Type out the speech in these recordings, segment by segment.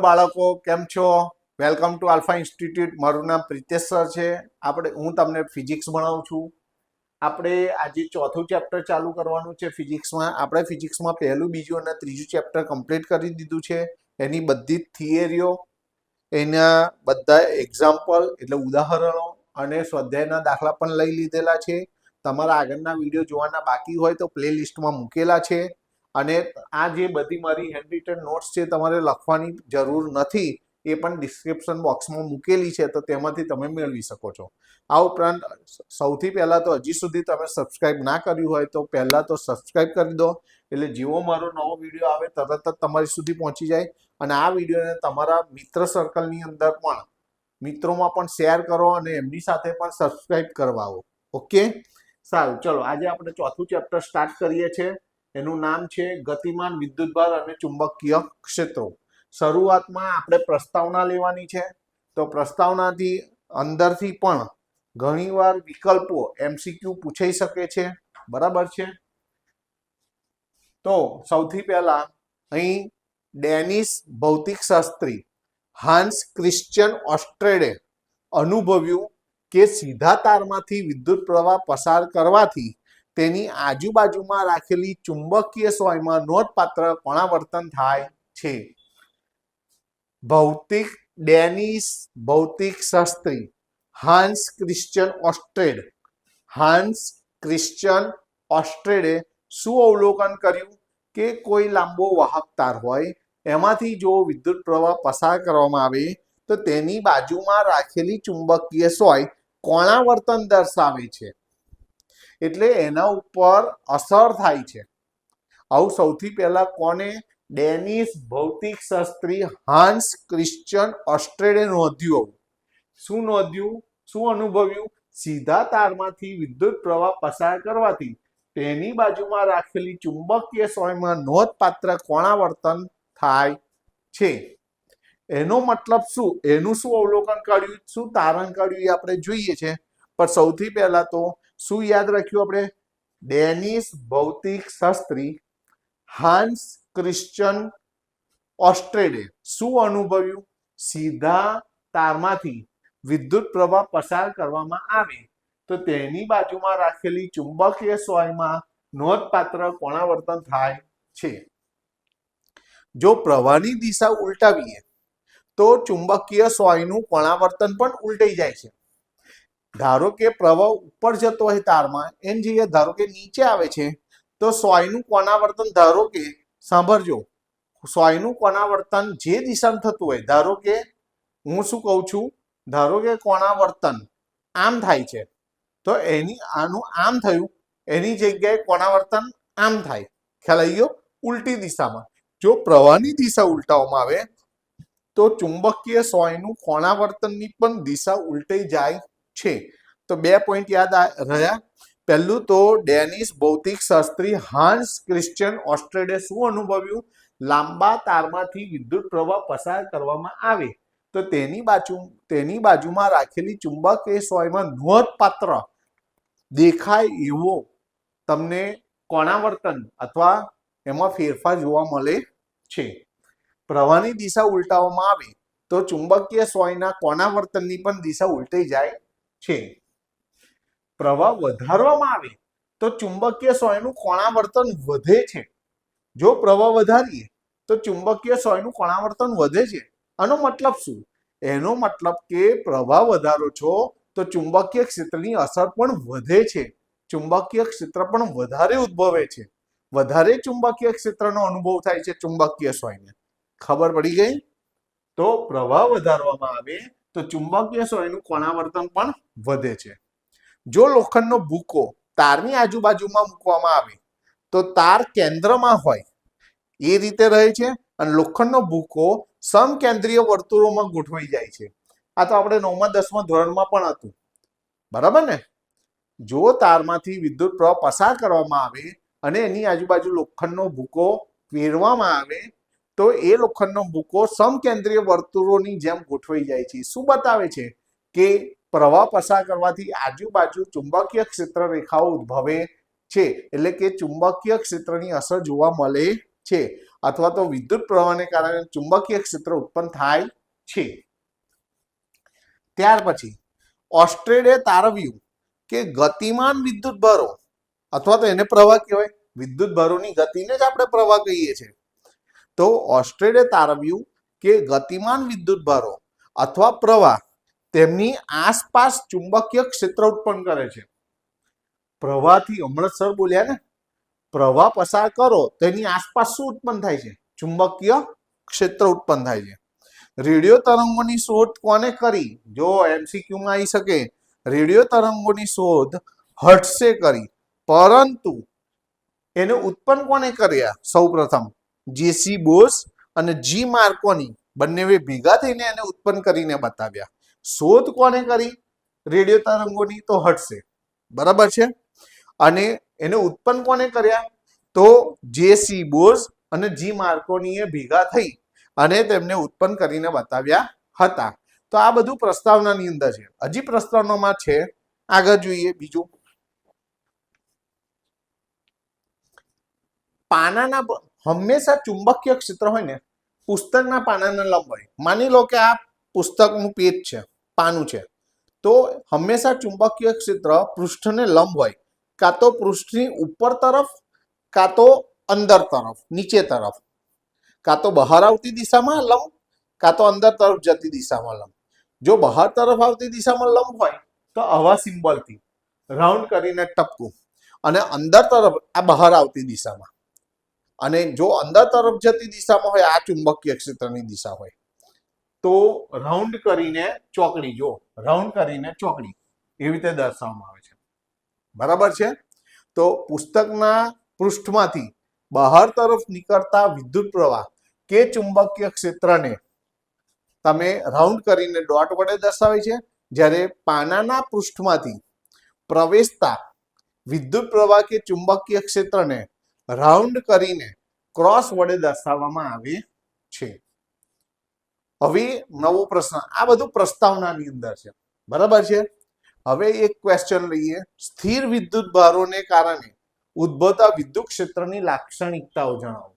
બાળકો કેમ છો? Welcome to alpha institute. મારું નામ પ્રિતેશ સર છે. હું તમને ફિઝિક્સ ભણાવું છું. આપણે આજે ચોથું ચેપ્ટર ચાલુ કરવાનું છે ફિઝિક્સમાં. આપણે ફિઝિક્સમાં પહેલું, બીજું અને ત્રીજું ચેપ્ટર કમ્પ્લીટ કરી દીધું છે. એની બધી જ થિયરીઓ, એના બધા એક્ઝામ્પલ એટલે ઉદાહરણો અને સ્વાધ્યાયના દાખલા પણ લઈ લીધેલા છે. તમારા આગળના વિડીયો જોવાના બાકી હોય તો પ્લે લિસ્ટમાં મૂકેલા છે. અને આ જે બધી મારી હેન્ડ રિટન નોટ્સ છે તમારે લખવાની જરૂર નથી, એ પણ ડિસ્ક્રિપ્શન બોક્સમાં મૂકેલી છે, તો તેમાંથી તમે મેળવી શકો છો. આ ઉપરાંત સૌથી પહેલાં તો હજી સુધી તમે સબસ્ક્રાઇબ ના કર્યું હોય તો પહેલાં તો સબસ્ક્રાઇબ કરી દો, એટલે જેવો મારો નવો વિડીયો આવે તરત જ તમારી સુધી પહોંચી જાય. અને આ વિડીયોને તમારા મિત્ર સર્કલની અંદર પણ, મિત્રોમાં પણ શેર કરો અને એમની સાથે પણ સબસ્ક્રાઇબ કરવાઓ. ઓકે, સારું, ચલો આજે આપણે ચોથું ચેપ્ટર સ્ટાર્ટ કરીએ છીએ. એનું નામ છે ગતિમાન વિદ્યુતભાર અને ચુંબકીય ક્ષેત્રો. શરૂઆતમાં આપણે પ્રસ્તાવના લેવાની છે. તો પ્રસ્તાવનાથી અંદરથી પણ ઘણીવાર વિકલ્પો MCQ પૂછાઈ શકે છે. બરાબર છે? તો સૌથી પહેલા અહીં ડેનિશ ભૌતિકશાસ્ત્રી હાન્સ ક્રિશ્ચિયન ઓસ્ટ્રેડે અનુભવ્યું કે સીધા તારમાંથી વિદ્યુત પ્રવાહ પસાર કરવાથી તેની આજુબાજુમાં રાખેલી ચુંબકીય સોયમાં નોંધપાત્ર કોણાવર્તન થાય છે. ડેનિશ ભૌતિકશાસ્ત્રી હાન્સ ક્રિશ્ચિયન ઓસ્ટ્રેડે શું અવલોકન કર્યું કે કોઈ લાંબો વાહક તાર હોય, એમાંથી જો વિદ્યુત પ્રવાહ પસાર કરવામાં આવે તો તેની બાજુમાં રાખેલી ચુંબકીય સોય કોણાવર્તન દર્શાવે છે, એટલે એના ઉપર અસર થાય છે. આવું સૌથી પહેલા કોને? ડેનિશ ભૌતિકશાસ્ત્રી હાન્સ ક્રિશ્ચિયન ઓસ્ટ્રેડે નોંધ્યું. શું નોંધ્યું? શું અનુભવ્યું? સીધા તારમાંથી વિદ્યુત પ્રવાહ પસાર કરવાથી તેની બાજુમાં રાખેલી ચુંબકીય સોયમાં નોંધપાત્ર કોણાવર્તન થાય છે. એનો મતલબ શું? એનું શું અવલોકન કર્યું, શું તારણ કર્યું એ આપણે જોઈએ છે. પણ સૌથી પહેલા તો શું યાદ રાખ્યું આપણે? ડેનિશ ભૌતિકશાસ્ત્રી હાન્સ ક્રિશ્ચિયન ઓસ્ટ્રેડે શું અનુભવ્યું? સીધા તારમાંથી વિદ્યુત પ્રવાહ પસાર કરવામાં આવે તો તેની બાજુમાં રાખેલી ચુંબકીય સોયમાં નોંધપાત્ર કોણાવર્તન થાય છે. જો પ્રવાહની દિશા ઉલટાવીએ તો ચુંબકીય સોયનું કોણાવર્તન પણ ઉલટાઈ જાય છે. ધારો કે પ્રવાહ ઉપર જતો હોય તારમાં, એની જગ્યાએ ધારો કે નીચે આવે છે, તો સોયનું કોણાવર્તન, ધારો કે સાંભળજો, સોયનું કોણાવર્તન જે દિશામાં થતું હોય, ધારો કે હું શું કહું છું, ધારો કે કોણાવર્તન આમ થાય છે, તો આનું આમ થયું, એની જગ્યાએ કોણાવર્તન આમ થાય. ખ્યાલ આવી ગયો? ઉલટી દિશામાં. જો પ્રવાહની દિશા ઉલટાવવામાં આવે તો ચુંબકીય સોયનું કોણાવર્તનની પણ દિશા ઉલટાઈ જાય છે. તો 2 પોઈન્ટ યાદ રહ્યા. પહેલું તો ડેનિશ ભૌતિકશાસ્ત્રી હાન્સ ક્રિશ્ચિયન ઓસ્ટ્રેડે શું અનુભવ્યું? લાંબા તારમાંથી વિદ્યુત પ્રવાહ પસાર કરવામાં આવે તો તેની બાજુમાં રાખેલી ચુંબકીય સોયમાં નોંધપાત્ર દેખાય એવો તમને કોણાવર્તન અથવા એમાં ફેરફાર જોવા મળે છે. પ્રવાહની દિશા ઉલટાવવામાં આવે તો ચુંબકીય સોયના કોણાવર્તનની પણ દિશા ઉલટાઈ જાય છે. પ્રવાહ વધારવામાં આવે તો ચુંબકીય સોયનું કોણાવર્તન વધે છે. જો પ્રવાહ વધારીએ તો ચુંબકીય સોયનું કોણાવર્તન વધે છે. આનો મતલબ શું? એનો મતલબ કે પ્રવાહ વધારો છો તો ચુંબકીય ક્ષેત્રની અસર પણ વધે છે. ચુંબકીય ક્ષેત્ર પણ વધારે ઉદ્ભવે છે. વધારે ચુંબકીય ક્ષેત્રનો અનુભવ થાય છે ચુંબકીય સોયને. ખબર પડી ગઈ? તો પ્રવાહ વધારવામાં આવે તો ચુંબકીય સોયનું કોણાવર્તન પણ વધે છે. જો લોખંડનો ભૂકો તારની આજુબાજુમાં મૂકવામાં આવે તો તાર કેન્દ્રમાં હોય એ રીતે રહે છે, અને લોખંડનો ભૂકો સમકેન્દ્રીય વર્તુળોમાં ગોઠવાઈ જાય છે. આ તો આપણે 9મા 10મા ધોરણમાં પણ હતું. બરાબર ને? જો તારમાંથી વિદ્યુત પ્રવાહ પસાર કરવામાં આવે અને એની આજુબાજુ લોખંડનો ભૂકો ફેરવામાં આવે તો એ લોખંડનો ભૂકો સમકેન્દ્રીય વર્તુળોની જેમ ગોઠવાઈ જાય છે. શું બતાવે છે? કે પ્રવાહ પસાર કરવાથી આજુબાજુ ચુંબકીય ક્ષેત્ર રેખાઓ ઉદ્ભવે છે, એટલે કે ચુંબકીય ક્ષેત્રની અસર જોવા મળે છે અથવા તો વિદ્યુત પ્રવાહને કારણે ચુંબકીય ક્ષેત્ર ઉત્પન્ન થાય છે. ત્યાર પછી ઓસ્ટ્રેડે તારવ્યું કે ગતિમાન વિદ્યુત ભારો અથવા તો એને પ્રવાહ કહેવાય, વિદ્યુત ભારોની ગતિને જ આપણે પ્રવાહ કહીએ છીએ. તો ઓસ્ટ્રેડે તારવ્યું કે ગતિમાન વિદ્યુત ભારો અથવા પ્રવાહ તેમની આસપાસ ચુંબકીય ક્ષેત્ર ઉત્પન્ન કરે છે. પ્રવાહથી હમણાં સર બોલ્યા ને, પ્રવાહ પસાર કરો તો એની આસપાસ શું ઉત્પન્ન થાય છે? ચુંબકીય ક્ષેત્ર ઉત્પન્ન થાય છે. રેડિયો તરંગોની શોધ કોને કરી? જો MCQ માં આવી શકે, રેડિયો તરંગોની શોધ હર્ટ્સે કરી, પરંતુ એને ઉત્પન્ન કોને કર્યા? સૌપ્રથમ જેસી બોસ અને જી માર્કોની બંને ભેગા થઈને એને ઉત્પન્ન કરીને બતાવ્યા. શોધ કોને કરી રેડિયો તરંગોની? તો હર્ટ્સે. બરાબર છે. અને એને ઉત્પન્ન કોને કર્યા? તો જેસી બોસ અને જી માર્કોનીએ ભેગા થઈ અને તેમને ઉત્પન્ન કરીને બતાવ્યા હતા. તો આ બધું પ્રસ્તાવનાની અંદર છે. હજી પ્રસ્તાવનામાં છે, આગળ જોઈએ. બીજું, પાનાના હંમેશા ચુંબકીય ક્ષેત્ર હોય ને, પુસ્તકના પાનાના લંબ હોય. માની લો કે આ પુસ્તકનું પેજ છે, પાનું છે, તો હંમેશા ચુંબકીય ક્ષેત્ર પૃષ્ઠને લંબ હોય, કાં તો પૃષ્ઠની ઉપર તરફ, કાં તો અંદર તરફ, નીચે તરફ, કાં તો બહાર આવતી દિશામાં લંબ, કાં તો અંદર તરફ જતી દિશામાં લંબ. જો બહાર તરફ આવતી દિશામાં લંબ હોય તો આવા સિમ્બોલથી રાઉન્ડ કરીને ટપકું, અને અંદર તરફ આ બહાર આવતી દિશામાં, અને જો અંદર તરફ જતી દિશામાં હોય, આ ચુંબકીય ક્ષેત્રની દિશા હોય, તો રાઉન્ડ કરીને ચોકડી. જો રાઉન્ડ કરીને ચોકડી એવી રીતે દર્શાવવામાં આવે છે. બરાબર છે. તો પુસ્તકના પૃષ્ઠમાંથી બહાર તરફ નીકળતા વિદ્યુત પ્રવાહ કે ચુંબકીય ક્ષેત્રને તમે રાઉન્ડ કરીને ડોટ વડે દર્શાવે છે, જ્યારે પાનાના પૃષ્ઠમાંથી પ્રવેશતા વિદ્યુત પ્રવાહ કે ચુંબકીય ક્ષેત્રને રાઉન્ડ કરીને ક્રોસ વડે દર્શાવવામાં આવે છે. હવે નવો પ્રશ્ન, આ બધું પ્રસ્તાવનાની અંદર છે. બરાબર છે. હવે એક ક્વેશ્ચન લઈએ. સ્થિર વિદ્યુત ભારોને કારણે ઉદ્ભવતા વિદ્યુત ક્ષેત્રની લાક્ષણિકતાઓ જણાવો.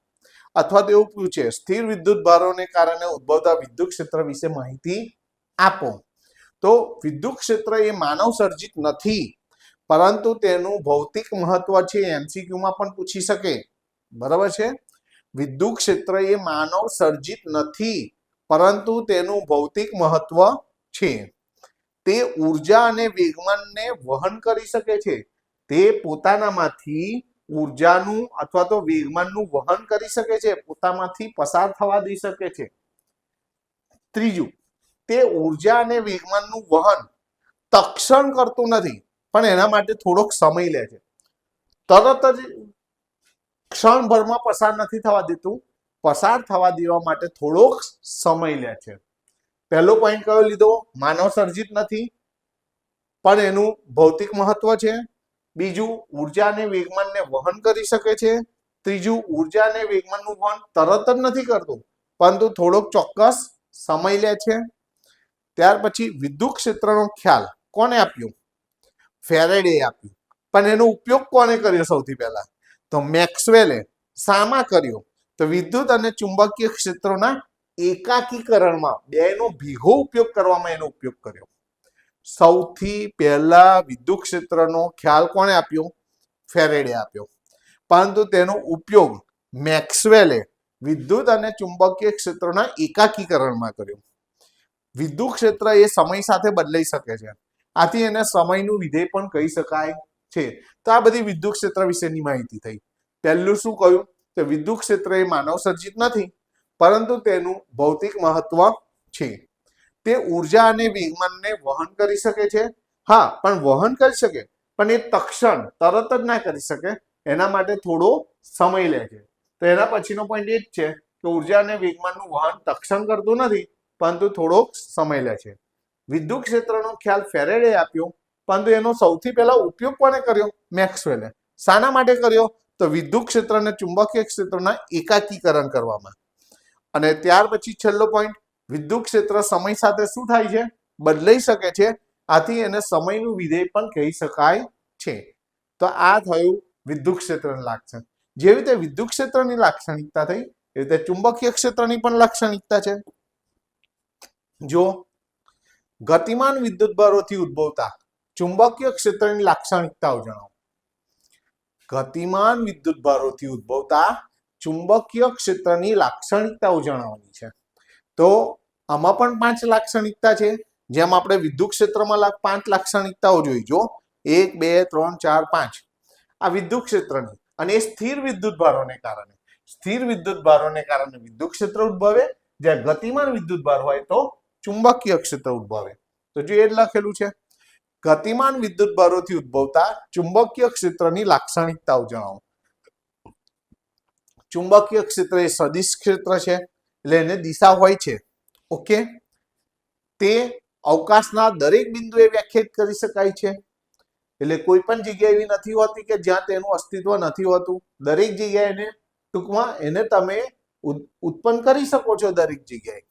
અથવા તો એવું પૂછે, સ્થિર વિદ્યુત ભારોને કારણે ઉદ્ભવતા વિદ્યુત ક્ષેત્ર વિશે માહિતી આપો. તો વિદ્યુત ક્ષેત્ર એ માનવ સર્જિત નથી, પરંતુ તેનું ભૌતિક મહત્વ છે. MCQ માં પણ પૂછી શકે. બરાબર છે. વિદ્યુત ક્ષેત્ર એ માનવ સર્જિત નથી, પરંતુ તેનું ભૌતિક મહત્વ છે. તે ઉર્જા અને વેગમાનને વહન કરી શકે છે. તે પોતાનામાંથી ઉર્જાનું અથવા તો વેગમાનનું વહન કરી શકે છે, પોતામાંથી પસાર થવા દઈ શકે છે. ત્રીજું, તે ઉર્જા અને વેગમાનનું વહન તક્ષણ કરતું નથી, પણ એના માટે થોડોક સમય લે છે. તરત જ ક્ષણભરમાં પસાર નથી થવા દેતું, પસાર થવા દેવા માટે થોડોક સમય લે છે. પહેલો પોઈન્ટ કયો લીધો? માનવ સર્જિત નથી, પણ એનું ભૌતિક મહત્વ છે. બીજું, ઉર્જા અને વેગમાનને વહન કરી શકે છે. ત્રીજું, ઉર્જા અને વેગમાનનું વહન તરત જ નથી કરતું, પરંતુ થોડોક ચોક્કસ સમય લે છે. ત્યાર પછી વિદ્યુત ક્ષેત્રનો ખ્યાલ કોને આપ્યો? ફેરેડે આપ્યું. પણ એનો ઉપયોગ કોને કર્યો? સૌથી પહેલા તો મેક્સવેલે. શામાં કર્યો? તો વિદ્યુત અને ચુંબકીય ક્ષેત્રોના એકાકીકરણમાં, બેનો ભેગો ઉપયોગ કરવામાં એનો ઉપયોગ કર્યો. સૌથી પહેલા વિદ્યુત ક્ષેત્રનો ખ્યાલ કોણે આપ્યો? ફેરેડે આપ્યો. પરંતુ તેનો ઉપયોગ મેક્સવેલે વિદ્યુત અને ચુંબકીય ક્ષેત્રોના એકાકીકરણમાં કર્યો. વિદ્યુત ક્ષેત્ર એ સમય સાથે બદલાઈ શકે છે, આથી એને સમયનું વિધેય પણ કહી શકાય છે. તો આ બધી વિદ્યુત ક્ષેત્ર વિશેની માહિતી થઈ. પહેલું શું કહ્યું? કે વિદ્યુત ક્ષેત્ર એ માનવ સર્જિત નથી, પરંતુ તેનું ભૌતિક મહત્વ છે. તે ઉર્જા અને વેગમાનને વહન કરી શકે છે. હા, પણ વહન કરી શકે, પણ એ તક્ષણ તરત જ ના કરી શકે, એના માટે થોડો સમય લે છે. તો એના પછીનો પોઈન્ટ એ જ છે કે ઉર્જા અને વેગમાનનું વહન તક્ષણ કરતું નથી, પરંતુ થોડોક સમય લે છે. વિદ્યુત ક્ષેત્રનો ખ્યાલ ફેરેડે આપ્યો, પરંતુ એનો સૌથી પહેલા ઉપયોગ કોને કર્યો? મેક્સવેલે. શાના માટે કર્યો? તો વિદ્યુત ક્ષેત્ર અને ચુંબકીય ક્ષેત્રના એકાકીકરણ કરવામાં. અને ત્યાર પછી છેલ્લો પોઈન્ટ, વિદ્યુત ક્ષેત્ર સમય સાથે શું થાય છે? બદલાઈ શકે છે, આથી એને સમયનું વિધેય પણ કહી શકાય છે. તો આ થયું વિદ્યુત ક્ષેત્રનું લાક્ષણ. જેવી રીતે વિદ્યુત ક્ષેત્રની લાક્ષણિકતા થઈ એવી રીતે ચુંબકીય ક્ષેત્રની પણ લાક્ષણિકતા છે. જો ગતિમાન વિદ્યુતભારોથી ઉદ્ભવતા ચુંબકીય ક્ષેત્રની લાક્ષણિકતાઓ જણાવો. ગતિમાન વિદ્યુતભારોથી ઉદ્ભવતા ચુંબકીય ક્ષેત્રની લાક્ષણિકતાઓ જણાવવાની છે. તો આમાં પણ 5 લાક્ષણિકતા છે. જેમ આપણે વિદ્યુત ક્ષેત્રમાં 5 લાક્ષણિકતાઓ જોઈ. જો 1 2 3 4 5 આ વિદ્યુત ક્ષેત્રની, અને એ સ્થિર વિદ્યુતભારોને કારણે વિદ્યુત ક્ષેત્ર ઉદ્ભવે. જ્યાં ગતિમાન વિદ્યુતભાર હોય તો ચુંબકીય ક્ષેત્ર ઉદ્ભવે. તો જો એ જ લખેલું છે. ગતિમાન વિદ્યુતભારોથી ઉદ્ભવતા ચુંબકીય ક્ષેત્રની લાક્ષણિકતાઓ જણાવો. ચુંબકીય ક્ષેત્ર એ સદિશ ક્ષેત્ર છે, એટલે એને દિશા હોય છે. ઓકે, તે અવકાશના દરેક બિંદુએ વ્યાખ્યાયિત કરી શકાય છે. એટલે કોઈ પણ જગ્યા એવી નથી હોતી કે જ્યાં તેનું અસ્તિત્વ નથી હોતું. દરેક જગ્યાએ એને ટૂંકમાં એને તમે ઉત્પન્ન કરી શકો છો. દરેક જગ્યાએ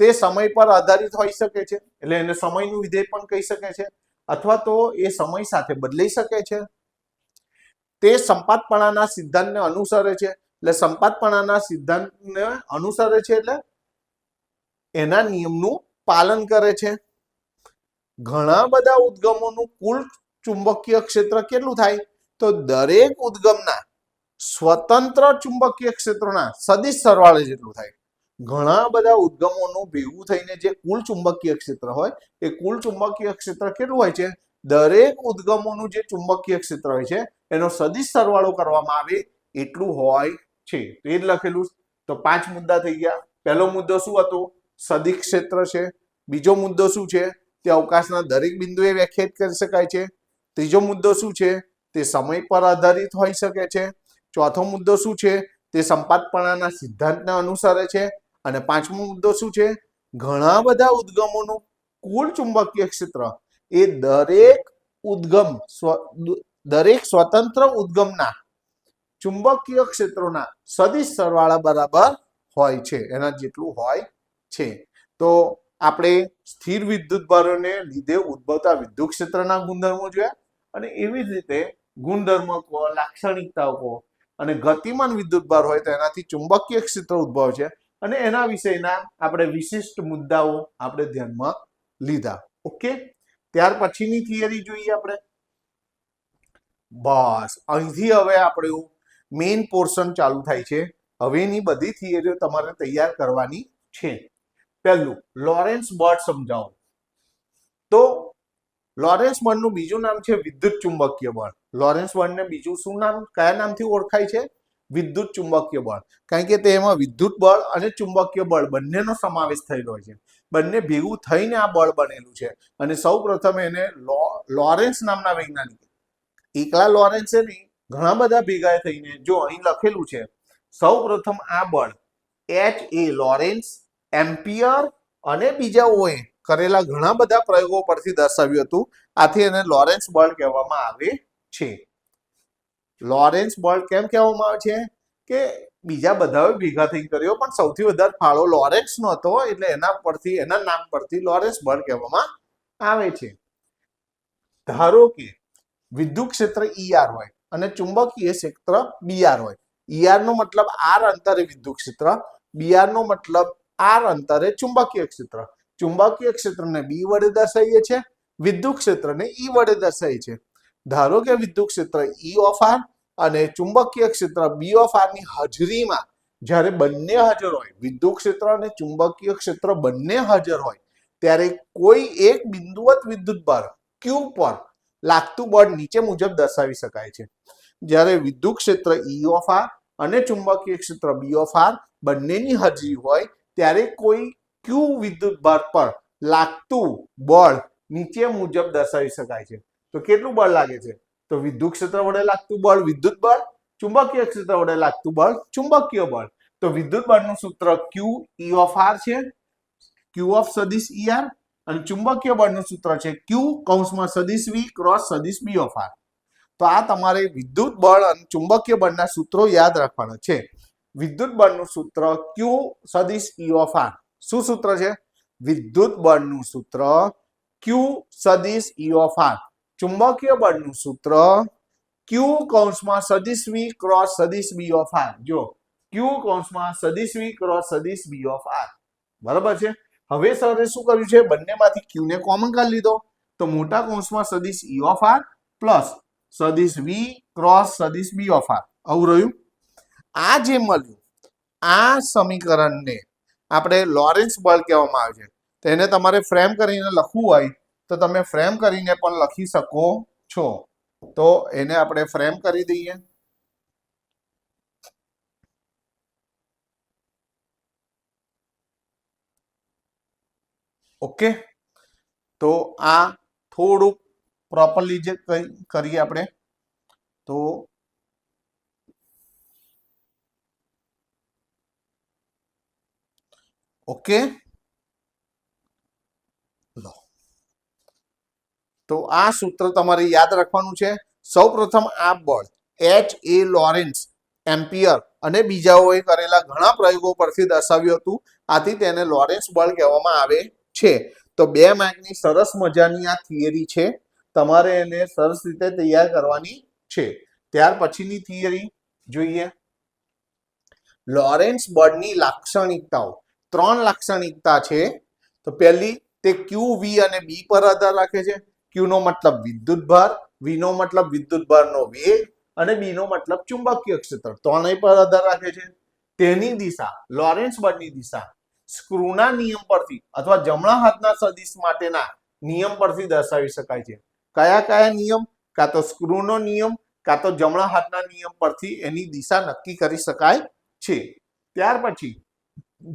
તે સમય પર આધારિત હોઈ શકે છે, એટલે એને સમયનું વિધેય પણ કહી શકે છે, અથવા તો એ સમય સાથે બદલાઈ શકે છે. તે સંપાતપણાના સિદ્ધાંતને અનુસરે છે, એટલે સંપાતપણાના સિદ્ધાંતને અનુસરે છે એટલે એના નિયમનું પાલન કરે છે. ઘણા બધા ઉદ્ગમોનું કુલ ચુંબકીય ક્ષેત્ર કેટલું થાય? તો દરેક ઉદ્ગમના સ્વતંત્ર ચુંબકીય ક્ષેત્રોના સદિશ સરવાળે જેટલું થાય. ઘણા બધા ઉદ્ગમોનું ભેગું થઈને જે કુલ ચુંબકીય ક્ષેત્ર હોય એ કુલ ચુંબકીય ક્ષેત્ર કેટલું હોય છે? દરેક ઉદ્ગમોનું જે ચુંબકીય ક્ષેત્ર હોય છે એનો સદિશ સરવાળો કરવામાં આવે એટલું હોય છે. તો એ જ લખેલું. તો 5 મુદ્દા થઈ ગયા. પહેલો મુદ્દો શું હતો? સદિશ ક્ષેત્ર છે. બીજો મુદ્દો શું છે? તે અવકાશના દરેક બિંદુએ વ્યાખ્યાયિત કરી શકાય છે. ત્રીજો મુદ્દો શું છે? તે સમય પર આધારિત હોઈ શકે છે. ચોથો મુદ્દો શું છે? તે સંપાતપણાના સિદ્ધાંતને અનુસરે છે. અને 5મો મુદ્દો શું છે? ઘણા બધા ઉદ્ગમોનું કુલ ચુંબકીય ક્ષેત્ર એ દરેક સ્વતંત્ર ઉદ્ગમના ચુંબકીય ક્ષેત્રોના સદિશ સરવાળા બરાબર હોય છે, એના જેટલું હોય છે. તો આપણે સ્થિર વિદ્યુતભારોને લીધે ઉદ્ભવતા વિદ્યુત ક્ષેત્રના ગુણધર્મો જોયા, અને એવી જ રીતે ગુણધર્મો કહો, લાક્ષણિકતાઓ કહો, અને ગતિમાન વિદ્યુતભાર હોય તો એનાથી ચુંબકીય ક્ષેત્ર ઉદ્ભવે છે, અને એના વિશેના આપણે વિશિષ્ટ મુદ્દાઓ આપણે ધ્યાનમાં લીધા. ઓકે, ત્યાર પછીની થિયરી જોઈએ આપણે. બસ અહીંથી હવે આપણું મેઇન પોર્શન ચાલુ થાય છે. હવેની બધી થિયરીઓ તમારે તૈયાર કરવાની છે. પહેલું લોરેન્સ બળ સમજાવો. તો લોરેન્સ બળનું બીજું નામ છે વિદ્યુત ચુંબકીય બળ. લોરેન્સ બળને બીજું શું નામ, કયા નામથી ઓળખાય છે? વિદ્યુત ચુંબકીય બળ. કારણ કે તેમાં વિદ્યુત બળ અને ચુંબકીય બળ બંનેનો સમાવેશ થયેલો હોય છે. બંને ભેગું થઈને આ બળ બનેલું છે. અને સૌ પ્રથમ એને લોરેન્સ નામના વૈજ્ઞાનિક, એકલા લોરેન્સે નહીં, ઘણા બધા ભેગા થઈને, જો અહીં લખેલું છે, સૌ પ્રથમ આ બળ H.A. લોરેન્સ, એમ્પિયર અને બીજાઓએ કરેલા ઘણા બધા પ્રયોગો પરથી દર્શાવ્યું હતું. આથી એને લોરેન્સ બળ કહેવામાં આવે છે. લોરેન્સ બળ કેમ કહેવામાં આવે છે? કે બીજા બધા ભેગા થઈ કર્યો, પણ સૌથી વધારે ફાળો લોરેન્સનો હતો, એટલે એના નામ પરથી લોરેન્સ બળ કહેવામાં આવે છે. ધારો કે વિદ્યુત ક્ષેત્ર ER હોય અને ચુંબકીય ક્ષેત્ર BR હોય. ER નો મતલબ R અંતરે વિદ્યુત ક્ષેત્ર, BR નો મતલબ R અંતરે ચુંબકીય ક્ષેત્ર. ચુંબકીય ક્ષેત્રને B વડે દર્શાવીએ છીએ, વિદ્યુત ક્ષેત્રને E વડે દર્શાવીએ છીએ. ધારો કે વિદ્યુત ક્ષેત્ર E of R અને ચુંબકીય ક્ષેત્ર B of R ની હાજરીમાં જ્યારે બંને હાજર હોય, વિદ્યુત ક્ષેત્ર અને ચુંબકીય ક્ષેત્ર બંને હાજર હોય, ત્યારે કોઈ એક બિંદુવત વિદ્યુતભાર Q પર લાગતું બળ નીચે મુજબ દર્શાવી શકાય છે. જ્યારે વિદ્યુત ક્ષેત્ર E of R અને ચુંબકીય ક્ષેત્ર B of R બંનેની હાજરી હોય ત્યારે કોઈ Q વિદ્યુતભાર પર લાગતું બળ નીચે મુજબ દર્શાવી શકાય છે. તો કેટલું બળ લાગે છે? તો વિદ્યુત ક્ષેત્ર વડે લાગતું બળ વિદ્યુત બળ, ચુંબકીય ક્ષેત્ર વડે લાગતું બળ ચુંબકીય બળ. તો વિદ્યુત બળનું સૂત્ર Q E of R છે, Q of સદિશ ER, અને ચુંબકીય બળનું સૂત્ર છે Q કૌંસમાં સદિશ V ક્રોસ સદિશ B of R. તો આ તમારે વિદ્યુત બળ અને ચુંબકીય બળના સૂત્રો યાદ રાખવાના છે. વિદ્યુત બળનું સૂત્ર Q સદિશ E of R. શું સૂત્ર છે? વિદ્યુત બળનું સૂત્ર Q સદિશ E of R. ચુંબકીય બળનું સૂત્ર ક્યુ કૌંસમાં સદિશ v ક્રોસ સદિશ b ઓફ r. જો ક્યુ કૌંસમાં સદિશ v ક્રોસ સદિશ b ઓફ r. બરાબર છે. હવે સરે શું કર્યું છે, બંનેમાંથી ક્યુ ને કોમન કરી લીધો, તો મોટા કૌંસમાં સદિશ e ઓફ r પ્લસ સદિશ v ક્રોસ સદિશ b ઓફ r આવું રહ્યું. આ જે મળ્યું આ સમીકરણને આપણે લોરેન્સ બળ કહેવામાં આવે છે. તેને તમારે ફ્રેમ કરીને લખવું હોય તો તમે ફ્રેમ કરીને પણ લખી શકો છો. તો એને આપણે ફ્રેમ કરી દઈએ. ઓકે, તો આ થોડુંક પ્રોપરલી જે કરીએ આપણે, તો ઓકે લો, તો આ સૂત્ર તમારે યાદ રાખવાનું છે. સૌપ્રથમ આ બળ એચ એ લોરેન્સ એમ્પિયર અને બીજાઓએ કરેલા ઘણા પ્રયોગો પરથી દર્શાવ્યું હતું, આથી તેને લોરેન્સ બળ કહેવામાં આવે છે. તો 2 માર્કની સરસ મજાની આ થિયરી છે, તમારે એને સરસ રીતે તૈયાર કરવાની છે. ત્યાર પછીની થિયરી જોઈએ. લોરેન્સ બળની લાક્ષણિકતાઓ 3 લાક્ષણિકતા છે. તો પહેલી, તે ક્યુ વી અને બી પર આધાર રાખે છે. ક્યુ નો મતલબ વિદ્યુતભાર, વી નો મતલબ વિદ્યુતભારનો વેગ અને બી નો મતલબ ચુંબકીય ક્ષેત્ર, ત્રણેય પર આધાર રાખે છે. તેની દિશા, લોરેન્સ બળની દિશા સ્ક્રૂના નિયમ પરથી અથવા જમણા હાથના સદિશ માટેના નિયમ પરથી દર્શાવી શકાય છે. કયા કયા નિયમ? કાં તો સ્ક્રૂનો નિયમ, કાં તો જમણા હાથના નિયમ પરથી એની દિશા નક્કી કરી શકાય છે. ત્યાર પછી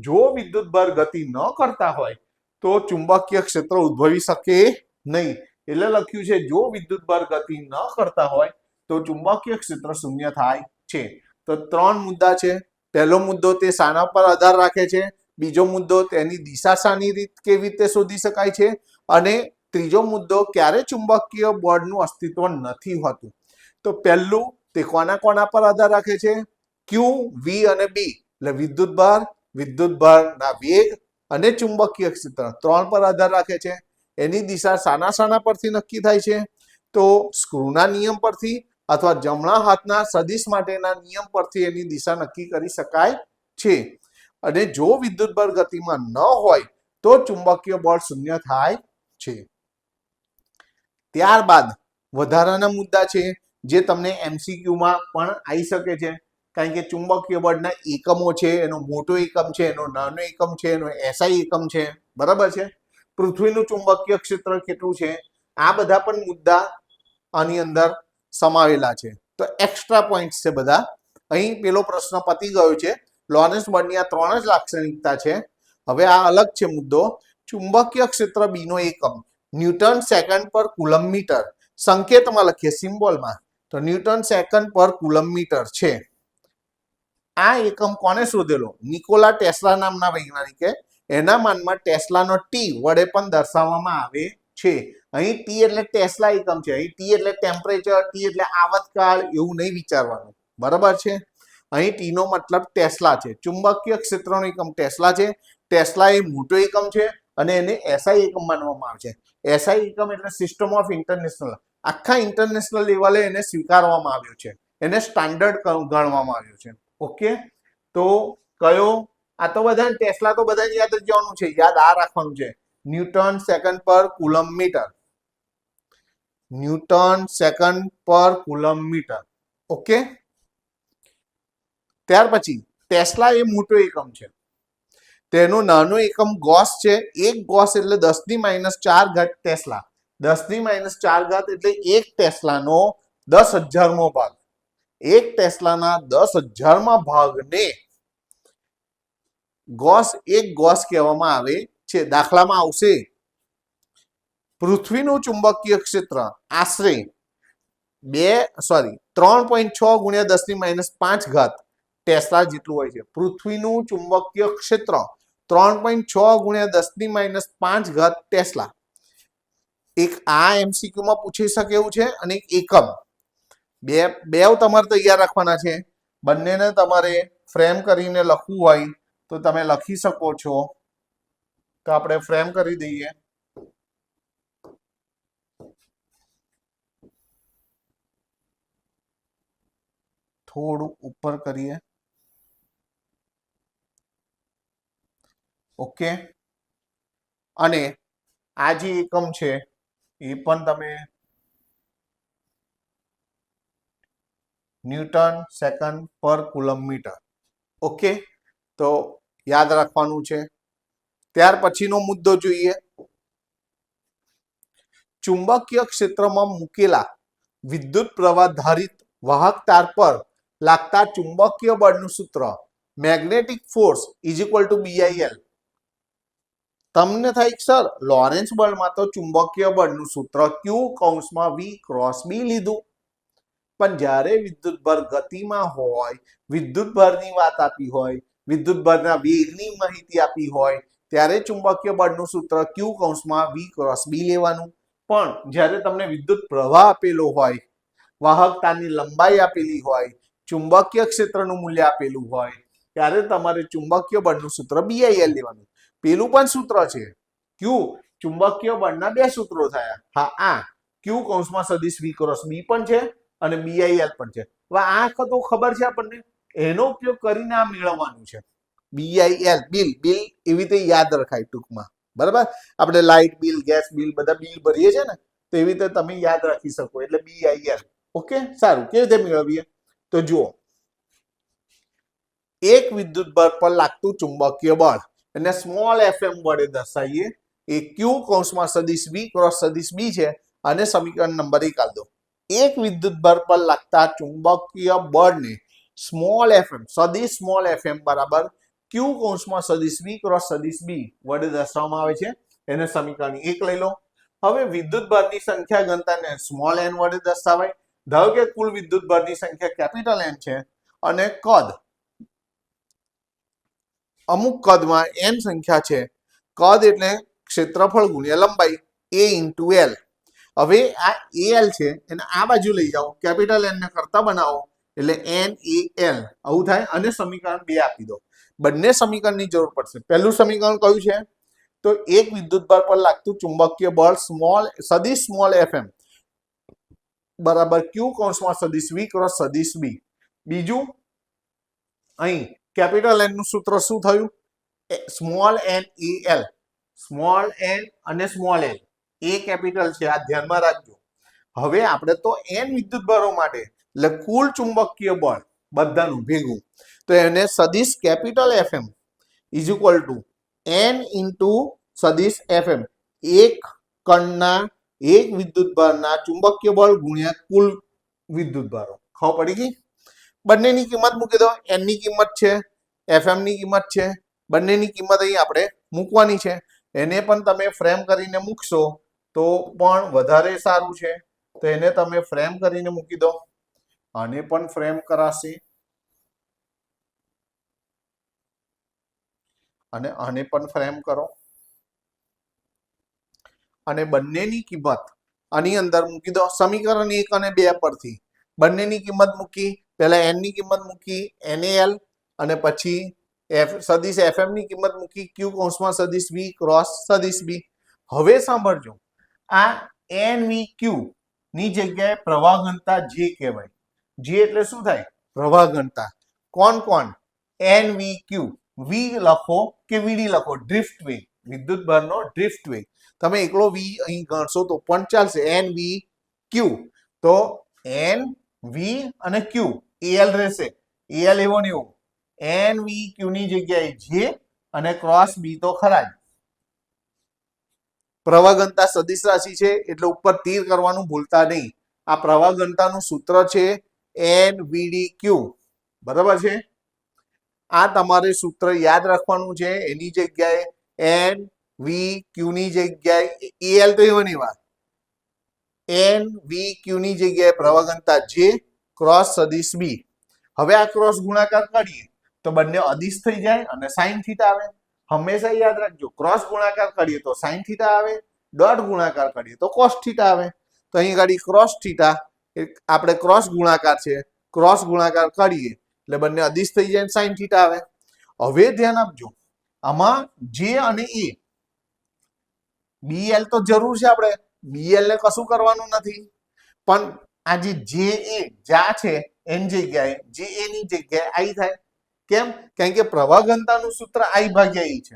જો વિદ્યુતભાર ગતિ ન કરતા હોય તો ચુંબકીય ક્ષેત્ર ઉદ્ભવી શકે નહીં. એટલે લખ્યું છે જો વિદ્યુતભાર ગતિ ન કરતા હોય તો ચુંબકીય ક્ષેત્ર શૂન્ય થાય છે. તો 3 મુદ્દા છે. પહેલો મુદ્દો, તે શાના પર આધાર રાખે છે. બીજો મુદ્દો, તેની દિશા શાની કેવી રીતે શોધી શકાય છે. અને ત્રીજો મુદ્દો, ક્યારે ચુંબકીય બળનું અસ્તિત્વ નથી હોતું. તો પહેલું, તે કોના કોના પર આધાર રાખે છે? ક્યુ, વી અને બી, એટલે વિદ્યુતભાર, વિદ્યુતભારના વેગ અને ચુંબકીય ક્ષેત્ર 3 પર આધાર રાખે છે. એની દિશા શાના પરથી નક્કી થાય છે? તો સ્ક્રૂના નિયમ પરથી અથવા જમણા હાથના સદિશ માટેના નિયમ પરથી એની દિશા નક્કી કરી શકાય છે. અને જો વિદ્યુતભાર ગતિમાં ન હોય તો ચુંબકીય બળ શૂન્ય થાય છે. ત્યારબાદ વધારાના મુદ્દા છે જે તમને એમસીક્યુમાં પણ આવી શકે છે, કારણ કે ચુંબકીય બળના એકમો છે, એનો મોટો એકમ છે, એનો નાનો એકમ છે, એનો એસઆઈ એકમ છે. બરાબર છે. પૃથ્વીનું ચુંબકીય ક્ષેત્ર કેટલું છે, આ બધા પણ મુદ્દા આની અંદર સમાવેલા છે. તો એક્સ્ટ્રા પોઈન્ટ્સ છે બધા. અહીં પેલો પ્રશ્ન પતી ગયો છે. લોરેન્સ બળની આ 3 જ લાક્ષણિકતા છે. હવે આ અલગ છે મુદ્દો. ચુંબકીય ક્ષેત્ર બી નો એકમ ન્યૂટન સેકન્ડ પર કુલમ મીટર. સંકેતમાં લખીએ, સિમ્બોલમાં, તો ન્યૂટન સેકન્ડ પર કુલમ મીટર છે. આ એકમ કોને શોધેલો? નિકોલા ટેસ્લા નામના વૈજ્ઞાનિકે. એના માનમાં ટેસ્લાનો ટી વડે પણ દર્શાવવામાં આવે છે. અહીં ટી એટલે ટેસ્લા એકમ છે. અહીં ટી એટલે ટેમ્પરેચર, ટી એટલે આવર્તકાળ, એવું નહીં વિચારવાનું. બરાબર છે. અહીં ટી નો મતલબ ટેસ્લા છે. ચુંબકીય ક્ષેત્રનો એકમ ટેસ્લા છે. ટેસ્લા એ મોટો એકમ છે અને એને એસઆઈ એકમ માનવામાં આવે છે. એસઆઈ એકમ એટલે સિસ્ટમ ઓફ ઇન્ટરનેશનલ. આખા ઇન્ટરનેશનલ લેવલે એને સ્વીકારવામાં આવ્યો છે. એને સ્ટાન્ડર્ડ ગણવામાં આવ્યો છે. ઓકે, તો કયો? આ તો બધા ટેસ્લા તો બધા યાદ જ જવાનું છે. યાદ આ રાખવાનું છે, ન્યૂટન સેકન્ડ પર કુલમ મીટર. ન્યૂટન સેકન્ડ પર કુલમ મીટર. ઓકે. ત્યાર પછી ટેસ્લા એ મોટો એકમ છે. તેનો નાનો એકમ ગોસ છે. 1 ગોસ એટલે 10⁻⁴ ટેસ્લા. 10⁻⁴ એટલે 1 ટેસ્લાનો 10,000મો ભાગ. 1 ટેસ્લાના 10,000મા ભાગને ગોસ, 1 ગોસ કહેવામાં આવે છે. દાખલામાં આવશે, પૃથ્વીનું ચુંબકીય ક્ષેત્ર આશરે 3.6 × 10⁻⁵ ટેસ્લા જેટલું હોય છે. પૃથ્વીનું ચુંબકીય ક્ષેત્ર 3.6 × 10⁻⁵ ટેસ્લા. એક આ એમસીક્યુમાં પૂછી શકે એવું છે અને એક એકમ. બે તમારે તૈયાર રાખવાના છે. બંનેને તમારે ફ્રેમ કરીને લખવું હોય તો તમે લખી શકો છો. તો આપણે ફ્રેમ કરી દઈએ. થોડું ઉપર કરીએ. ઓકે, અને આ જે એકમ છે એ પણ તમે ન્યૂટન સેકન્ડ પર કુલમ મીટર. ઓકે, તો યાદ રાખવાનું છે. ત્યાર પછીનો મુદ્દો જોઈએ. ચુંબકીય ક્ષેત્રમાં મૂકેલા વિદ્યુત પ્રવાહ ધારિત વાહક તાર પર લાગતા ચુંબકીય બળનું સૂત્ર magnetic force is equal two BIL. તમને થાય સર લોરેન્સ બળમાં તો ચુંબકીય બળનું સૂત્ર Q કૌંસમાં V ક્રોસ B લીધું, પણ જ્યારે વિદ્યુતભાર ગતિમાં હોય, વિદ્યુતભારની વાત આપી હોય, વિદ્યુતભારના વેગની માહિતી આપી હોય, ત્યારે ચુંબકીય બળનું સૂત્ર Q કૌંસમાં V ક્રોસ B લેવાનું. પણ જ્યારે તમને વિદ્યુત પ્રવાહ આપેલો હોય, વાહકતાની લંબાઈ આપેલી હોય, ચુંબકીય ક્ષેત્રનું મૂલ્ય આપેલું હોય, ત્યારે તમારે ચુંબકીય બળનું સૂત્ર BIL લેવાનું. પેલું પણ સૂત્ર છે Q. ચુંબકીય બળના બે સૂત્રો થયા. હા, આ Q કૌંસમાં સદિશ V ક્રોસ B પણ છે અને BIL પણ છે. હવે આ તો ખબર છે આપણને, એનો ઉપયોગ કરીને આ મેળવવાનું છે. BIL બિલ એવી રીતે યાદ રખાય ટૂંકમાં, બરાબર. આપણે લાઇટ બિલ, ગેસ બિલ બધા બિલ ભરીએ છીએ ને, તો એવી રીતે તમે યાદ રાખી શકો. એટલે BIL. ઓકે, સારું. કેવી રીતે મેળવીએ તો જુઓ, એક વિદ્યુતભાર પર લાગતું ચુંબકીય બળ એને સ્મોલ FM વડે દર્શાવીએ. એ Q કૌંસમાં સદિશ V ક્રોસ સદિશ B છે અને સમીકરણ નંબર 1 આલ દો. એક વિદ્યુતભાર પર લાગતા ચુંબકીય બળને સ્મોલ FM સદિશ સ્મોલ FM બરાબર Q કૌંસમાં સદિશ V ક્રોસ સદિશ B વડે દર્શાવવામાં આવે છે. એને સમીકરણ 1 લઈ લો. હવે વિદ્યુતભારની સંખ્યા ઘનતાને સ્મોલ n વડે દર્શાવાય. ધારો કે કુલ વિદ્યુતભારની સંખ્યા કેપિટલ N છે અને કદ અમુક કદમાં n સંખ્યા છે. કદ એટલે ક્ષેત્રફળ ગુણ્યા લંબાઈ A ઇન્ટુ L. હવે આ AL છે એને આ બાજુ લઈ જાઓ, કેપિટલ N ને કરતા બનાવો એટલે NAL આવું થાય અને સમીકરણ 2 આપી દો. બંને સમીકરણની જરૂર પડશે. પહેલું સમીકરણ કયું છે તો એક વિદ્યુતભાર પર લાગતું ચુંબકીય બળ સદિશ સ્મોલ FM બરાબર Q કૌંસમાં સદિશ V ક્રોસ સદિશ B. બીજું અહીં કેપિટલ N નું સૂત્ર શું થયું? Small n AL. Small n અને સ્મોલ l એ કેપિટલ છે, આ ધ્યાનમાં રાખજો. હવે આપણે તો n વિદ્યુતભારો માટે એટલે કુલ ચુંબકીય બળ બધાનું ભેગું, તો એને સદિશ capital FM is equal two n into સદિશ FM. એક કણના એક વિદ્યુતભારના ચુંબકીય બળ ગુણ્યા કુલ વિદ્યુતભારો. ખબર પડી ગઈ? બંનેની કિંમત મૂકી દો. n ની કિંમત છે, FM ની કિંમત છે, બંનેની કિંમત અહીં આપણે મૂકવાની છે. એને પણ તમે ફ્રેમ કરીને મૂકશો તો પણ વધારે સારું છે. તો એને તમે ફ્રેમ કરીને મૂકી દો. આને પણ ફ્રેમ કરાશે અને આને પણ ફ્રેમ કરો અને બંનેની કિંમત આની અંદર મૂકી દો. સમીકરણ 1 અને 2 પરથી બંનેની કિંમત મૂકી. પહેલા n ની કિંમત મૂકી NaL અને પછી સદિશ FM ની કિંમત મૂકી Q કૌંસમાં સદિશ V ક્રોસ સદિશ B. હવે સાંભળજો, આ NVQ ની જગ્યાએ પ્રવાહ ઘનતા J કહેવાય. J એટલે શું થાય? પ્રવાહ ઘનતા. કોણ NVQ. V લખો કે VD લખો, ડ્રિફ્ટ વેગ, વિદ્યુતભારનો ડ્રિફ્ટ વેગ. તમે એકલો V અહીં ગણશો તો પણ ચાલશે. NVQ તો NV અને Q AL રહેશે. AL એવો ને એવો. NVQ ની જગ્યાએ J અને ક્રોસ B તો ખરા જ. પ્રવાહ ઘનતા સદિશ રાશિ છે એટલે ઉપર તીર કરવાનું ભૂલતા નહીં. આ પ્રવાહ ઘનતાનું સૂત્ર છે NVDQ. બરાબર છે? આ તમારે સૂત્ર યાદ રાખવાનું છે. એની જગ્યાએ NVQ ની જગ્યાએ AL તો એવો નહીં વાત. NVQ ની જગ્યાએ પ્રવાહ ઘનતા J ક્રોસ સદિશ B. હવે આ ક્રોસ ગુણાકાર કરીએ તો બંને અદિશ થઈ જાય અને સાઈન થીટા આવે. હંમેશા યાદ રાખજો, ક્રોસ ગુણાકાર કરીએ તો સાઈન થીટા આવે, ડોટ ગુણાકાર કરીએ તો કોસ થીટા આવે. તો અહીં ગાડી ક્રોસ થીટા આપણે ક્રોસ ગુણાકાર છે, ક્રોસ ગુણાકાર કરીએ એટલે બંને અદિશ થઈ જાય, સાઈન થીટા આવે. હવે ધ્યાન આપજો, આમાં J અને A BL તો જરૂર છે. આપણે BL ને કશું કરવાનું નથી, પણ આ જે JA જા છે એન જગ્યાએ જે એ ની જગ્યાએ આઈ થાય. કેમ? કારણ કે પ્રવાહ ઘનતાનું સૂત્ર આઈ ભાગ્યા ઈ છે.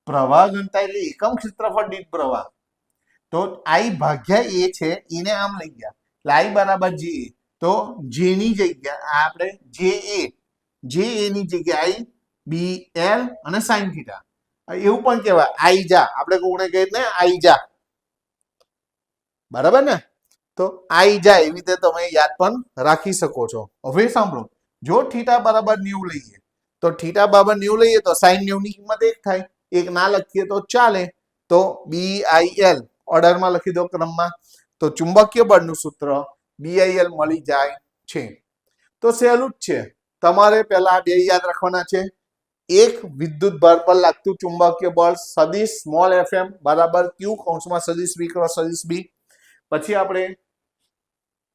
પ્રવાહ ઘનતા એટલે એકમ ક્ષેત્રફળ દીઠ પ્રવાહ. તો આઈ ભાગ્યા એ છે, એને આમ લઈ ગયા એટલે આઈ બરાબર જે એ. તો જે ની જગ્યા આપણે જે એ ની જગ્યા આઈ બી એલ અને સાઈન થીટા. એવું પણ કહેવાય આઈ જા, આપણે કોને કહીએ ને આઈ જા, બરાબર ને? તો આઈ જા એવી રીતે તમે યાદ પણ રાખી શકો છો. હવે સાંભળો, જો થીટા બરાબર 90 લઈએ તો થીટા બરાબર 90 લઈએ તો સાઈન 90 ની કિંમત 1 થાય. એક ના લખીએ તો ચાલે. તો BIL ઓર્ડરમાં લખી દો ક્રમમાં. તો ચુંબકીય બળનું સૂત્ર BIL મળી જાય છે. તો સહેલું જ છે, તમારે પહેલા બે યાદ રાખવાના છે. એક વિદ્યુત ભાર પર લાગતું ચુંબકીય બળ સદિશ સ્મોલ fm બરાબર q કૌંસમાં સદિશ v ક્રોસ સદિશ b. પછી આપણે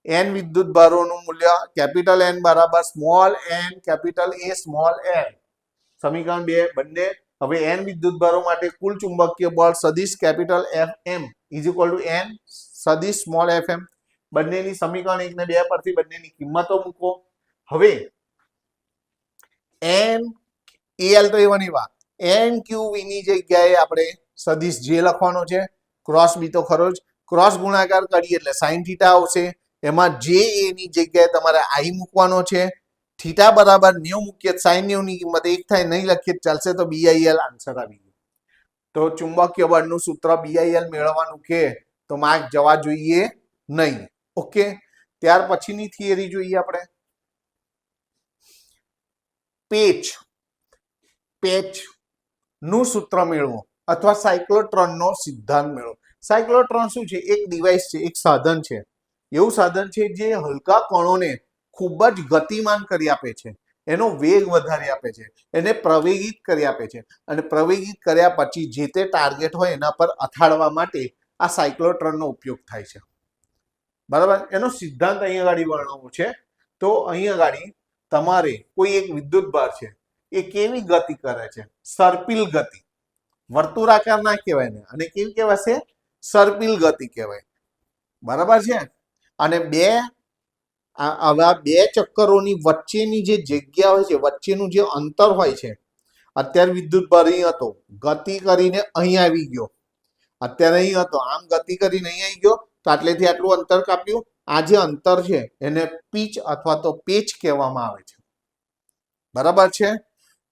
n વિદ્યુત ભારોનું મૂલ્ય કેપિટલ N બરાબર small n capital A small n. સમીકરણ 2 બંને. હવે n વિદ્યુત ભારો માટે કુલ ચુંબકીય બળ સદિશ capital Fm is equal two n સદિશ સ્મોલ fm. બંનેની સમીકરણ 1 ને 2 પરથી બંનેની કિંમતો મૂકો. હવે n al તો એવા ને એવા n q v ની જગ્યાએ આપણે સદિશ j લખવાનો છે. ક્રોસ b તો ખરો જ. ક્રોસ ગુણાકાર કરીએ એટલે સાઈન થીટા આવશે. એમાં જે એ ની જગ્યાએ તમારે આઈ મૂકવાનો છે. થીટા બરાબર 90 મૂકીએ સાઈન 90 ની કિંમત 1 થાય, નહીં લખીએ ચાલશે. તો BIL આન્સર આવી ગયો. તો ચુંબકીય બળનું સૂત્ર BIL મેળવવાનું કે તો માર્ક જવા જોઈએ નહીં. ઓકે, ત્યાર પછીની થિયરી જોઈએ આપણે. પેચ નું સૂત્ર મેળવો અથવા સાયક્લોટ્રોનનો સિદ્ધાંત મેળવો. સાયક્લોટ્રોન શું છે? એક ડિવાઇસ છે, એક સાધન છે. એવું સાધન છે જે હલકા કણોને ખૂબ જ ગતિમાન કરી આપે છે, એનો વેગ વધારી આપે છે, એને પ્રવેગિત કરી આપે છે, અને પ્રવેગિત કર્યા પછી જે તે ટાર્ગેટ હોય એના પર અથાડવા માટે આ સાયક્લોટ્રોનનો ઉપયોગ થાય છે. બરાબર? એનો સિદ્ધાંત અહીંયા આગળ વર્ણવવો છે. તો અહીંયા આગળ તમારે કોઈ એક વિદ્યુત ભાર છે, એ કેવી ગતિ કરે છે? સર્પિલ ગતિ. વર્તુળાકાર ના કહેવાય ને, અને કેવી કહેવાશે? સર્પિલ ગતિ કહેવાય. બરાબર છે? અને આવા બે ચક્કરોની વચ્ચેની જે જગ્યા હોય છે, વચ્ચેનું જે અંતર હોય છે, અત્યારે વિદ્યુત ભાર અહીં હતો, ગતિ કરીને અહીં આવી ગયો. અત્યારે અહીં હતો, આમ ગતિ કરીને અહીં આવી ગયો, તો આટલેથી આટલું અંતર કાપ્યું. આ જે અંતર છે એને પીચ અથવા તો પેચ કહેવામાં આવે છે. બરાબર છે?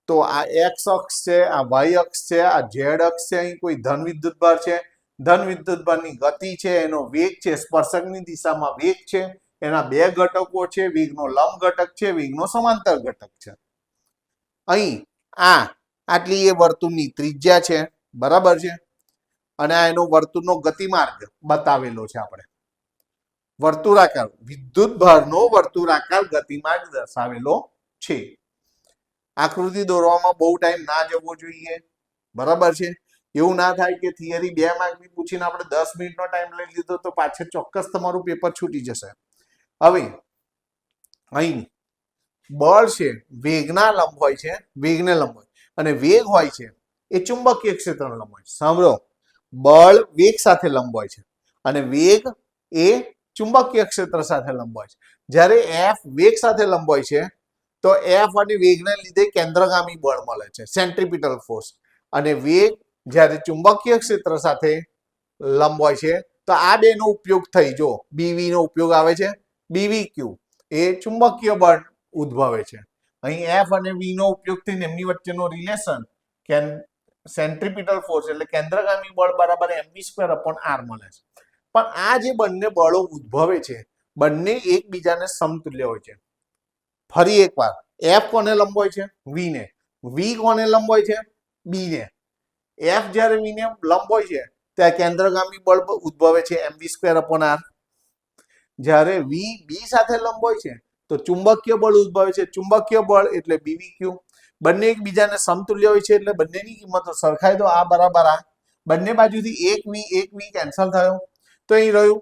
તો આ એક્સ અક્ષ છે, આ વાય અક્ષ છે, આ ઝેડ અક્ષ છે. અહીં કોઈ ધન વિદ્યુત ભાર છે, ધન વિદ્યુત ભારની ગતિ છે, એનો વેગ છે, સ્પર્શકની દિશામાં વેગ છે. એના બે ઘટકો છે, વેગનો લંબ ઘટક છે, વેગનો સમાંતર ઘટક છે. અહીં આટલી એ વર્તુળની ત્રિજ્યા છે. બરાબર છે? અને આ એનો વર્તુળનો ગતિમાર્ગ બતાવેલો છે. આપણે વર્તુળાકાર વિદ્યુત ભારનો વર્તુળાકાર ગતિમાર્ગ દર્શાવેલો છે. આકૃતિ દોરવામાં બહુ ટાઈમ ના જવો જોઈએ. બરાબર છે? એવું ના થાય કે થિયરી 2 માર્કની પૂછીને આપણે 10 મિનિટનો ટાઈમ લઈ લીધો તો પાછળ ચોક્કસ તમારું પેપર છૂટી જશે. હવે અહીં બળ છે, વેગના લંબ હોય છે, વેગને લંબ હોય, અને વેગ હોય છે એ ચુંબકીય ક્ષેત્રનો લંબ હોય છે. સાંભળો, બળ વેગ સાથે લંબ હોય છે, અને વેગ એ ચુંબકીય ક્ષેત્ર સાથે લંબ હોય છે. જ્યારે F વેગ સાથે લંબ હોય છે તો F અને વેગને લીધે કેન્દ્રગામી બળ મળે છે, સેન્ટ્રીપિટલ ફોર્સ. અને વેગ જ્યારે ચુંબકીય ક્ષેત્ર સાથે લંબ હોય છે તો આ બેનો ઉપયોગ થઈ, જો BV નો ઉપયોગ આવે છે, BVQ એ ચુંબકીય બળ ઉદ્ભવે છે. અહીં F અને V નો ઉપયોગ થઈને એમની વચ્ચેનો રિલેશન સેન્ટ્રીપિટલ ફોર્સ એટલે કેન્દ્રગામી બળ બરાબર mv²/r મળે છે. પણ આ જે બંને બળો ઉદ્ભવે છે, બંને એકબીજાને સમતુલ્ય હોય છે. ફરી એકવાર, F કોને લંબ હોય છે? V ને. V કોને લંબ હોય છે? B ને. F જ્યારે V ને લંબ હોય છે ત્યારે કેન્દ્રગામી બળ ઉદ્ભવે છે mv²/r. જ્યારે V B સાથે લંબ હોય છે તો ચુંબકીય બળ ઉદ્ભવે છે. ચુંબકીય બળ એટલે BVQ. બંને એકબીજાને સમતુલ્ય હોય છે એટલે બંનેની કિંમતો સરખાઈ દો. આ બરાબર આ. બંને બાજુથી એક V કેન્સલ થયો. તો અહીં રહ્યું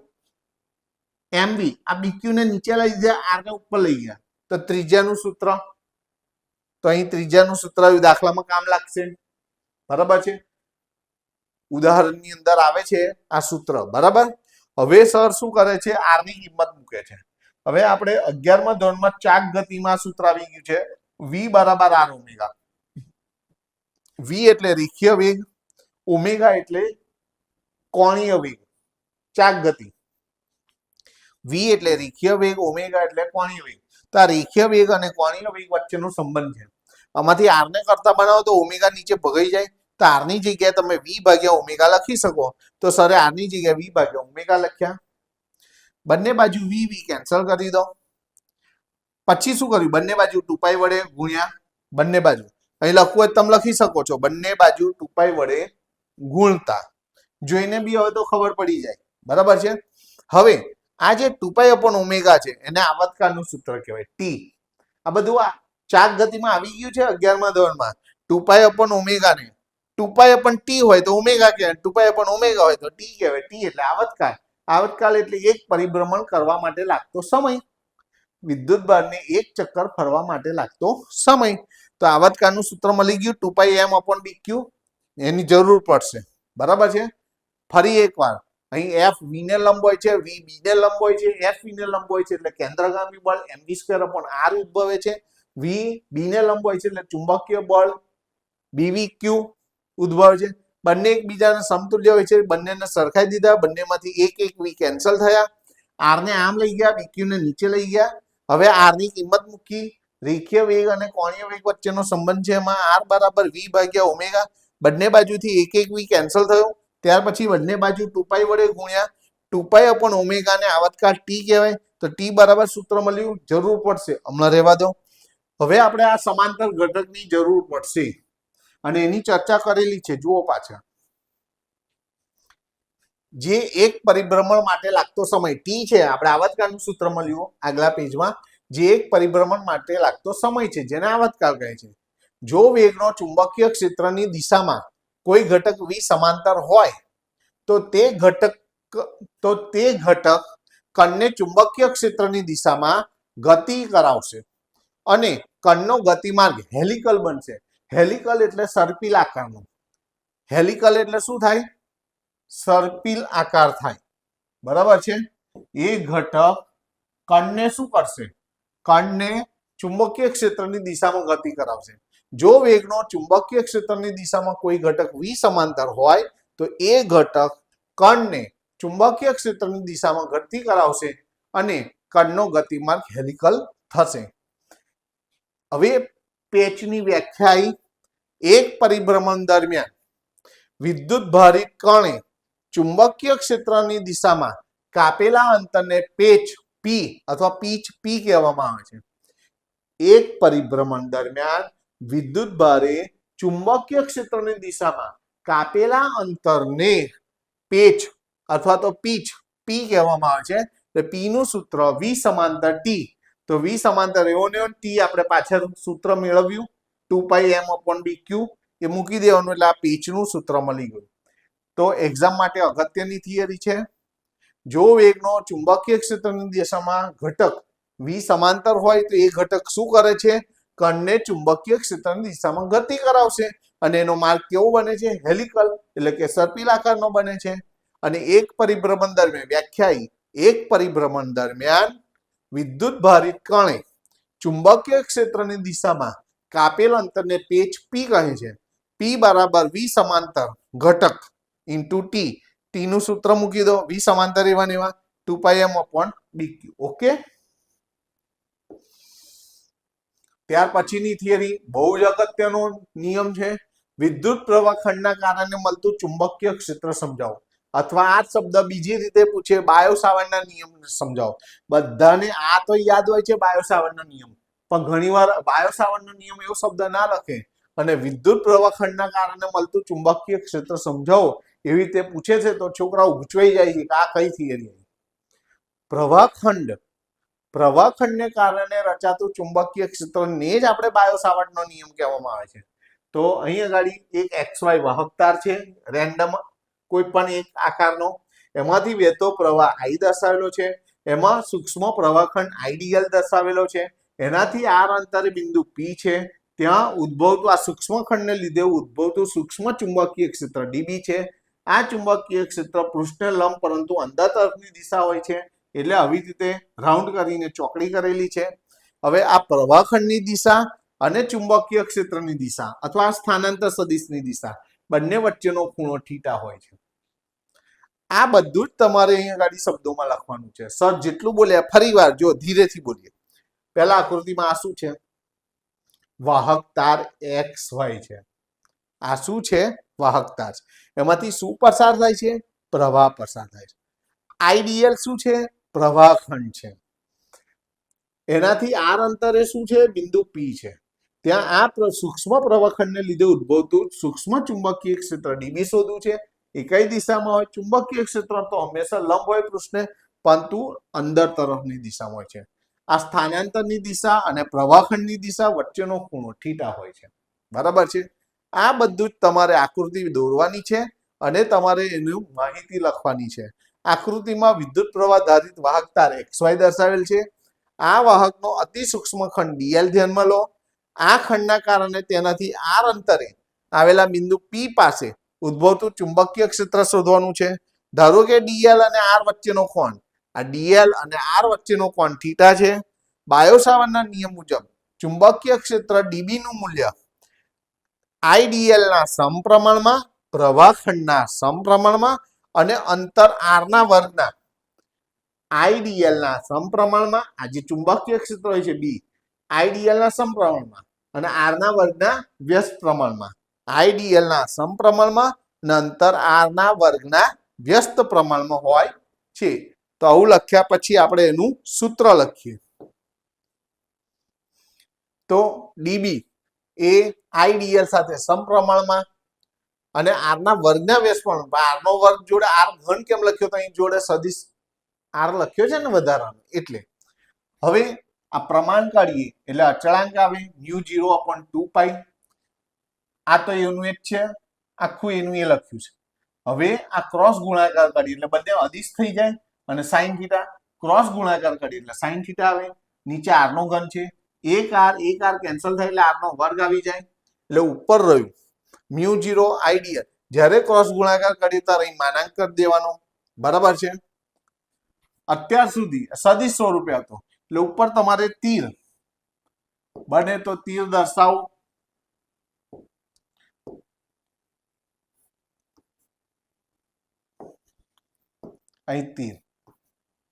MV. આ BQ ને નીચે લઈ ગયા, R ને ઉપર લઈ ગયા, તો ત્રિજ્યાનું સૂત્ર. તો અહીં ત્રિજ્યાનું સૂત્ર દાખલામાં કામ લાગશે. બરાબર છે? ઉદાહરણની અંદર આવે છે આ સૂત્ર. બરાબર? હવે સર શું કરે છે? R ની કિંમત મૂકે છે. હવે આપણે 11મા ધોરણમાં ચાક ગતિમાં સૂત્ર આવી ગયું છે v બરાબર r ઓમેગા. v એટલે રેખીય વેગ, ઓમેગા એટલે કોણીય વેગ. ચાક ગતિ v એટલે રેખીય વેગ, ઓમેગા એટલે કોણીય વેગ. તો આ રેખીય વેગ અને કોણીય વેગ વચ્ચેનો સંબંધ છે. આમાંથી r ને કરતા બનાવો તો ઓમેગા નીચે ભગાઈ જાય, તો r ની જગ્યાએ તમે v ભાગ્યા ઓમેગા લખી શકો. તો સરે r ની જગ્યાએ v ભાગ્યા ઓમેગા લખ્યા. બંને બાજુ v કેન્સલ કરી દો. પછી શું કર્યું? બંને બાજુ 2π વડે ગુણ્યા. બંને બાજુ અહીં લખવું હોય તમે લખી શકો છો, બંને બાજુ 2π વડે ગુણતા. જોઈને બી હવે તો ખબર પડી જાય. બરાબર છે. હવે આ જે 2π અપોન ઓમેગા છે એને આવર્તકાળનું સૂત્ર કહેવાય, t. આ બધું આ ચાક ગતિમાં આવી ગયું છે 11મા ધોરણમાં. 2π અપોન ઓમેગા ને 2π અપોન t હોય તો ઓમેગા કહેવાય, 2π અપોન ઓમેગા હોય તો t કહેવાય. t એટલે આવર્તકાળ. આવર્તકાળ એટલે એક પરિભ્રમણ કરવા માટે લાગતો સમય, વિદ્યુત ભારને એક ચક્કર ફરવા માટે લાગતો સમય. તો આવર્તકાળનું સૂત્ર મળી ગયું 2π m અપોન dq. એની જરૂર પડશે. બરાબર છે. ફરી એકવાર અહીં f v ને લંબ હોય છે, v b ને લંબ હોય છે, f v ને લંબ હોય છે એટલે કેન્દ્રગામી બળ mv² અપોન r ઉદ્ભવે છે. v b ને લંબ હોય છે એટલે ચુંબકીય બળ bvq ઉદ્ભવે છે. બંને એકબીજાને સમતુલ્ય હોય છે, બંનેને સરખાઈ દીધા, બંનેમાંથી એક એક v કેન્સલ થયા. r ને આમ લઈ ગયા, bq ને નીચે લઈ ગયા. હવે r ની કિંમત મૂકી. રેખીય વેગ અને કોણીય વેગ વચ્ચેનો સંબંધ છે, એમાં r બરાબર v ભાગ્યા ઓમેગા. બંને બાજુથી એક એક v કેન્સલ થયો. ત્યાર પછી બંને બાજુ 2π વડે ગુણ્યા. 2π અપોન ઓમેગા ને આવર્તકાળ t કહેવાય. તો t બરાબર સૂત્ર મળ્યું. જરૂર પડશે, હમણાં રહેવા દો. હવે આપણે આ સમાંતર ઘટકની જરૂર પડશે અને એની ચર્ચા કરેલી છે. જુઓ પાછળ, જે એક પરિભ્રમણ માટે લાગતો સમય t છે, આપણે આવર્તકાળનું સૂત્ર મળ્યું આગલા પેજમાં. જે એક પરિભ્રમણ માટે લાગતો સમય છે જેને આવર્તકાળ કહે છે. જો વેગનો ચુંબકીય ક્ષેત્રની દિશામાં કોઈ ઘટક v સમાંતર હોય તો તે ઘટક કણને ચુંબકીય ક્ષેત્રની દિશામાં ગતિ કરાવશે અને કણનો ગતિમાર્ગ હેલિકલ બનશે. હેલિકલ એટલે સર્પિલ આકારનો. હેલિકલ એટલે શું થાય? સર્પિલ આકાર થાય. બરાબર છે. એ ઘટક કણને શું કરશે? કણને ચુંબકીય ક્ષેત્રની દિશામાં ગતિ કરાવશે. જો વેગનો ચુંબકીય ક્ષેત્રની દિશામાં કોઈ ઘટક v સમાંતર હોય તો એ ઘટક કણને ચુંબકીય ક્ષેત્રની દિશામાં ગતિ કરાવશે અને કણનો ગતિમાર્ગ હેલિકલ થશે. હવે પેચની વ્યાખ્યા. એક પરિભ્રમણ દરમિયાન વિદ્યુત ભારિત કણે ચુંબકીય ક્ષેત્રની દિશામાં કાપેલા અંતરને પેચ p અથવા પીચ p કહેવામાં આવે છે. એક પરિભ્રમણ દરમિયાન વિદ્યુત ભારે ચુંબકીય ક્ષેત્રની દિશામાં કાપેલા અંતરને પેચ અથવા તો પીચ p કહેવામાં આવે છે. તો p નું સૂત્ર v સમાંતર t. તો v સમાંતર એવો ને t આપણે પાછળ સૂત્ર મેળવ્યું 2π m અપોન dq એ મૂકી દેવાનું એટલે આ પેચનું સૂત્ર મળી ગયું. તો એક્ઝામ માટે અગત્યની થિયરી છે. જો વેગનો ચુંબકીય ક્ષેત્રની દિશામાં ઘટક v સમાંતર હોય તો એ ઘટક શું કરે છે? કણને ચુંબકીય ક્ષેત્રની દિશામાં ગતિ કરાવશે અને એનો માર્ગ કેવો બને છે? હેલિકલ એટલે કે સર્પિલ આકારનો બને છે. અને એક પરિભ્રમણ દરમિયાન વ્યાખ્યા, એક પરિભ્રમણ દરમિયાન વિદ્યુત ભારિત કણે ચુંબકીય ક્ષેત્રની દિશામાં કાપેલ અંતરને પેચ p કહે છે. p બરાબર v સમાંતર ઘટક ઇન્ટુ t. t નું સૂત્ર મૂકી દો. v સમાંતર એવા ને એવા 2π m અપોન dq. ઓકે. ત્યાર પછીની થિયરી બહુ જ અગત્યનો નિયમ છે. વિદ્યુત પ્રવાહ ખંડના કારણે મળતું ચુંબકીય ક્ષેત્ર સમજાવો. અથવા આ શબ્દ બીજી રીતે પૂછે, બાયો સાવર્ટના નિયમ સમજાવો. બધાને આ તો યાદ હોય છે બાયો સાવર્ટનો નિયમ, પણ ઘણીવાર બાયો સાવર્ટનો નિયમ એવો શબ્દ ના લખે અને વિદ્યુત પ્રવાહ ખંડના કારણે મળતું ચુંબકીય ક્ષેત્ર સમજાવો એવી રીતે પૂછે છે તો છોકરાઓ ગૂંચવાઈ જાય છે કે આ કઈ થિયરી. પ્રવાહખંડને કારણે રચાતું ચુંબકીય ક્ષેત્રને જ આપણે બાયો સાવર્ટનો નિયમ કહેવામાં આવે છે. તો અહીં આગળ એક XY વાહકતાર છે, રેન્ડમ કોઈ પણ એક આકારનો. એમાંથી વહેતો પ્રવાહ I દર્શાવેલો છે. એમાં સૂક્ષ્મ પ્રવાહખંડ IDL દર્શાવેલો છે. એનાથી r અંતરે બિંદુ P છે. ત્યાં ઉદ્ભવતું આ સૂક્ષ્મ ખંડને લીધે ઉદ્ભવતું સૂક્ષ્મ ચુંબકીય ક્ષેત્ર dB છે. આ ચુંબકીય ક્ષેત્ર પૃષ્ઠને લંબ પરંતુ અંદર તરફની દિશા હોય છે. એટલે આવી રીતે રાઉન્ડ કરીને ચોકડી કરેલી છે. હવે આ પ્રવાહખંડની દિશા અને ચુંબકીય ક્ષેત્રની દિશા અથવા સ્થાનાંતર સદિશની દિશા બંને વચ્ચેનો ખૂણો થીટા હોય છે. આ બધું જ તમારે અહીંયા ગાડી શબ્દોમાં લખવાનું છે. સર જેટલું બોલ્યા ફરી વાર જો ધીરેથી બોલીએ. પહેલા આકૃતિમાં આ શું છે? વાહક તાર XY છે. આ શું છે? વાહક તાર. એમાંથી શું પસાર થાય છે? પ્રવાહ પસાર થાય છે. આઈડીએલ શું છે? પ્રવાહખંડ છે. એનાથી આર અંતરે શું છે? બિંદુ P છે. ત્યાં આ સૂક્ષ્મ પ્રવાહખંડને લીધે ઉદ્ભવતું સૂક્ષ્મ ચુંબકીય ક્ષેત્ર ડીબી શોધવું છે. એ કઈ દિશામાં હોય? ચુંબકીય ક્ષેત્ર તો હંમેશા લંબ હોય પૃષ્ઠને, પરંતુ અંદર તરફની દિશામાં હોય છે. આ સ્થાનાંતરની દિશા અને પ્રવાહખંડની દિશા વચ્ચેનો ખૂણો થીટા હોય છે. બરાબર છે. આ બધું જ તમારે આકૃતિ દોરવાની છે અને તમારે એની માહિતી લખવાની છે. આકૃતિમાં વિદ્યુત પ્રવાહ ધારિત વાહક તાર XY દર્શાવેલ છે. આ વાહકનો અતિ સૂક્ષ્મ ખંડ ડીએલ ધ્યાનમાં લો. આ ખંડના કારણે તેનાથી આર અંતરે આવેલા બિંદુ P પાસે ઉદ્ભવતું ચુંબકીય ક્ષેત્ર શોધવાનું છે. ધારો કે ડીએલ અને આર વચ્ચેનો કોણ, આ ડીએલ અને આર વચ્ચેનો કોણ થીટા છે. બાયો-સાવર્ટના નિયમ મુજબ ચુંબકીય ક્ષેત્ર ડીબી નું મૂલ્ય આઈડીએલ ના સમપ્રમાણમાં, પ્રવાહખંડના સમપ્રમાણમાં અને અંતર આર ના વર્ગના આઈડીએલ ના સમપ્રમાણમાં, આ જે ચુંબકીય ક્ષેત્ર હોય છે બી, આઈડીએલ ના સમપ્રમાણમાં અને આર ના વર્ગના વ્યસ્ત પ્રમાણમાં, આઈડીએલ ના સમપ્રમાણમાં અને અંતર આર ના વર્ગના વ્યસ્ત પ્રમાણમાં હોય છે. તો આવું લખ્યા પછી આપણે એનું સૂત્ર લખીએ. તો ડીબી એ આઈડીએલ સાથે સમપ્રમાણમાં અને આર ના વર્ગના વ્યસ્ત પ્રમાણમાં, આર નો વર્ગ જોડે આર ઘન કેમ લખ્યો? તો અહીં જોડે સદિશ આર લખ્યો છે ને વધારાનો, એટલે. હવે આ પ્રમાણ કાઢીએ એટલે અચળાંક આવે μ0/2π. આ તો એનું એક છે, આખું એનું એ લખ્યું છે. હવે આ ક્રોસ ગુણાકાર કરીએ એટલે બંને અદિશ થઈ જાય અને સાઈન થીટા. ક્રોસ ગુણાકાર કરીએ એટલે સાઈન થીટા આવે. નીચે આર નો ઘન છે, એક આર કેન્સલ થાય એટલે આર નો વર્ગ આવી જાય. એટલે ઉપર રહ્યું μ0 આઈડીએલ. જ્યારે ક્રોસ ગુણાકાર કરીએ ત્યારે અહીં માનાંક કરી દેવાનો. બરાબર છે. અત્યાર સુધી સદિશ સ્વરૂપે હતો એટલે ઉપર તમારે તીર બને તો તીર દર્શાવો. અહીં તીર,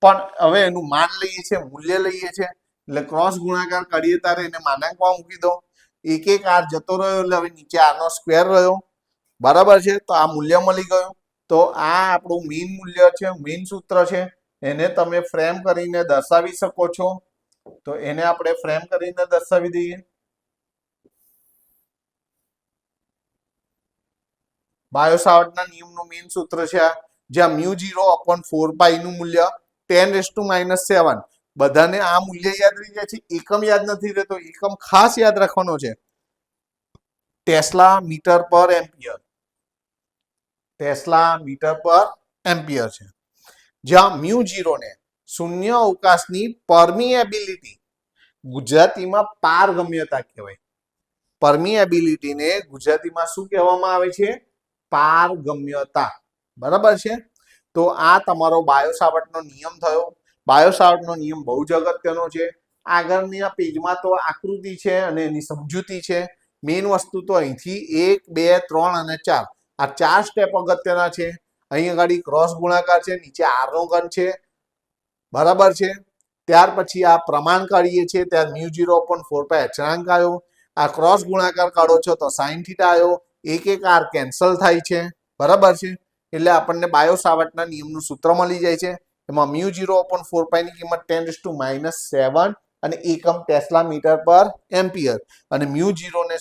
પણ હવે એનું માન લઈએ છીએ, મૂલ્ય લઈએ છીએ એટલે ક્રોસ ગુણાકાર કરીએ ત્યારે એને માનાંકમાં મૂકી દો. એક આર જતો રહ્યો એટલે હવે નીચે આર નો સ્ક્વેર રહ્યો. બરાબર છે. તો આ મૂલ્ય મળી ગયું. તો આ આપણું મેઇન મૂલ્ય છે, મેઇન સૂત્ર છે. એને તમે ફ્રેમ કરીને દર્શાવી શકો છો. તો એને આપણે ફ્રેમ કરીને દર્શાવી દઈએ. બાયો-સાવર્ટના નિયમનું મેઇન સૂત્ર છે આ, જ્યાં μ0/4π નું મૂલ્ય 10⁻⁷. બધાને આ મૂલ્ય યાદ રહી જાય છે, એકમ યાદ નથી રહેતો. એકમ ખાસ યાદ રાખવાનો છે, ટેસ્લા મીટર પર એમ્પિયર. ટેસ્લા મીટર પર એમ્પિયર છે. જ્યાં μ0 ને શૂન્ય અવકાશની પરમિએબિલિટી, ગુજરાતીમાં પારગમ્યતા કહેવાય. પરમિએબિલિટીને ગુજરાતીમાં શું કહેવામાં આવે છે? પારગમ્યતા. બરાબર છે. તો આ તમારો બાયો-સાવર્ટનો નિયમ થયો. બાયો-સાવર્ટનો નિયમ બહુ જ અગત્યનો છે. આગળના પેજમાં તો આકૃતિ છે અને એની સમજૂતી છે. મેઇન વસ્તુ તો અહીંથી 1, 2, 3 અને 4 આ 4 સ્ટેપ અગત્યના છે. અહીં આગળ ક્રોસ ગુણાકાર છે, નીચે આર નો ઘન છે. બરાબર છે. ત્યાર પછી આ પ્રમાણ કાઢીએ છીએ ત્યારે μ0/4π અચળાંક આવ્યો. આ ક્રોસ ગુણાકાર કાઢો છો તો સાઈન થીટા આવ્યો. એક આર કેન્સલ થાય છે. બરાબર છે. એટલે આપણને બાયો-સાવર્ટના નિયમનું સૂત્ર મળી જાય છે. એમાં μ0/4π ની કિંમત 10⁻⁷ અને એકમ ટેસ્લા મીટર પર એમ્પિયર અને μ0 ને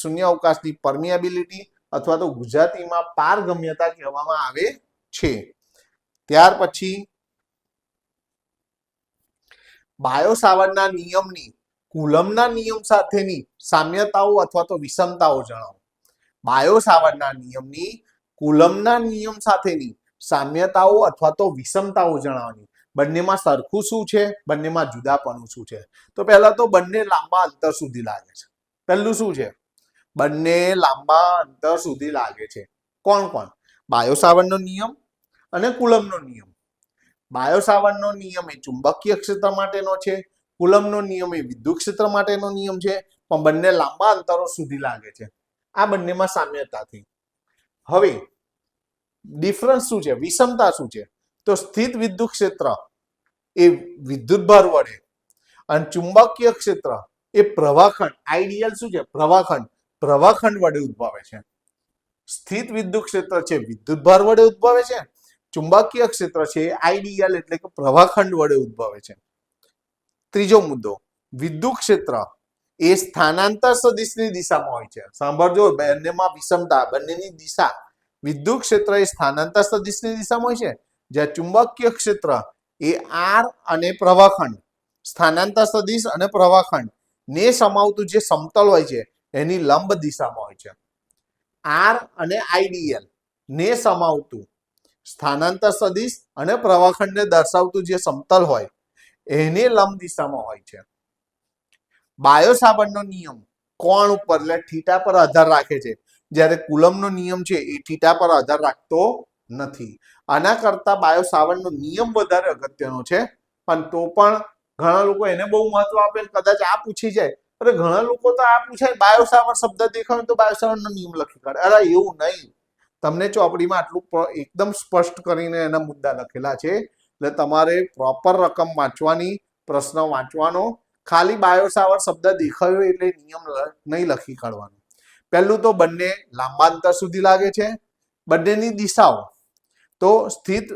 શૂન્ય અવકાશની પરમિએબિલિટી અથવા તો ગુજરાતીમાં પારગમ્યતા કહેવામાં આવે છે. ત્યાર પછી બાયો-સાવર્ટના નિયમની કુલમ્બના નિયમ સાથેની સામ્યતાઓ અથવા તો વિષમતાઓ જણાવો. બાયો-સાવર્ટના નિયમની કુલમ્બના નિયમ સાથેની સામ્યતાઓ અથવા તો વિષમતાઓ જણાવવાની. બંનેમાં સરખું શું છે, બંનેમાં જુદાપણું શું છે. તો પહેલા તો બંને લાંબા અંતર સુધી લાગે છે. પહેલું શું છે? બંને લાંબા અંતર સુધી લાગે છે. કોણ કોણ? બાયો-સાવર્ટનો નિયમ અને કુલમ્બનો નિયમ. બાયો-સાવર્ટનો નિયમ એ ચુંબકીય ક્ષેત્ર માટેનો છે, કુલમ્બનો નિયમ એ વિદ્યુત ક્ષેત્ર માટેનો નિયમ છે, પણ બંને લાંબા અંતરો સુધી લાગે છે. આ બંનેમાં સામ્યતા થઈ. હવે ડિફરન્સ શું છે, વિષમતા શું છે? તો સ્થિત વિદ્યુત ક્ષેત્ર એ વિદ્યુતભાર વડે અને ચુંબકીય ક્ષેત્ર એ પ્રવાહખંડ, આઈડિયલ શું છે, પ્રવાહખંડ વડે ઉદ્ભવે છે. સ્થિત વિદ્યુત ક્ષેત્ર છે વિદ્યુતભાર વડે ઉદ્ભવે છે, ચુંબકીય ક્ષેત્ર છે આઈડિયલ એટલે કે પ્રવાહખંડ વડે ઉદ્ભવે છે. ત્રીજો મુદ્દો, વિદ્યુત ક્ષેત્ર એ સ્થાનાંતર સદિશની દિશામાં હોય છે. સાંભળજો, બંનેમાં વિષમતા, બંનેની દિશા. વિદ્યુત ક્ષેત્ર એ સ્થાનાંતર સદિશની દિશામાં હોય છે, જ્યાં ચુંબકીય ક્ષેત્ર એ આર અને પ્રવાહખંડ, સ્થાનાંતર સદિશ અને પ્રવાહખંડ ને સમાવતું જે સમતલ હોય છે એની લંબ દિશામાં હોય છે. આર અને આઈડીએલ ને સમાવતું સ્થાનાંતર સદિશ અને પ્રવાહખંડને દર્શાવતું જે સમતલ હોય એને લંબ દિશામાં હોય છે. બાયો-સાવર્ટનો નિયમ કોણ ઉપર એટલે થીટા પર આધાર રાખે છે, જ્યારે કુલમ્બનો નિયમ છે એ થીટા પર આધાર રાખતો નથી. આના કરતા બાયો-સાવર્ટનો નિયમ વધારે અગત્યનો છે, પણ તો પણ ઘણા લોકો એને બહુ મહત્વ આપે. કદાચ આ પૂછી જાય, અરે ઘણા લોકો તો આ પૂછાય બાયો-સાવર્ટ શબ્દ દેખાય તો બાયો-સાવર્ટનો નિયમ લખી કાઢે. અરે એવું નહીં, તમને ચોપડીમાં આટલું એકદમ સ્પષ્ટ કરીને એના મુદ્દા લખેલા છે, એટલે તમારે પ્રોપર રકમ વાંચવાની, પ્રશ્ન વાંચવાનો. ખાલી બાયો-સાવર્ટ શબ્દ દેખાયો એટલે નિયમ નહીં લખી કાઢવાનો. પહેલું તો બંને લાંબા અંતર સુધી લાગે છે. બંનેની દિશાઓ તો સ્થિત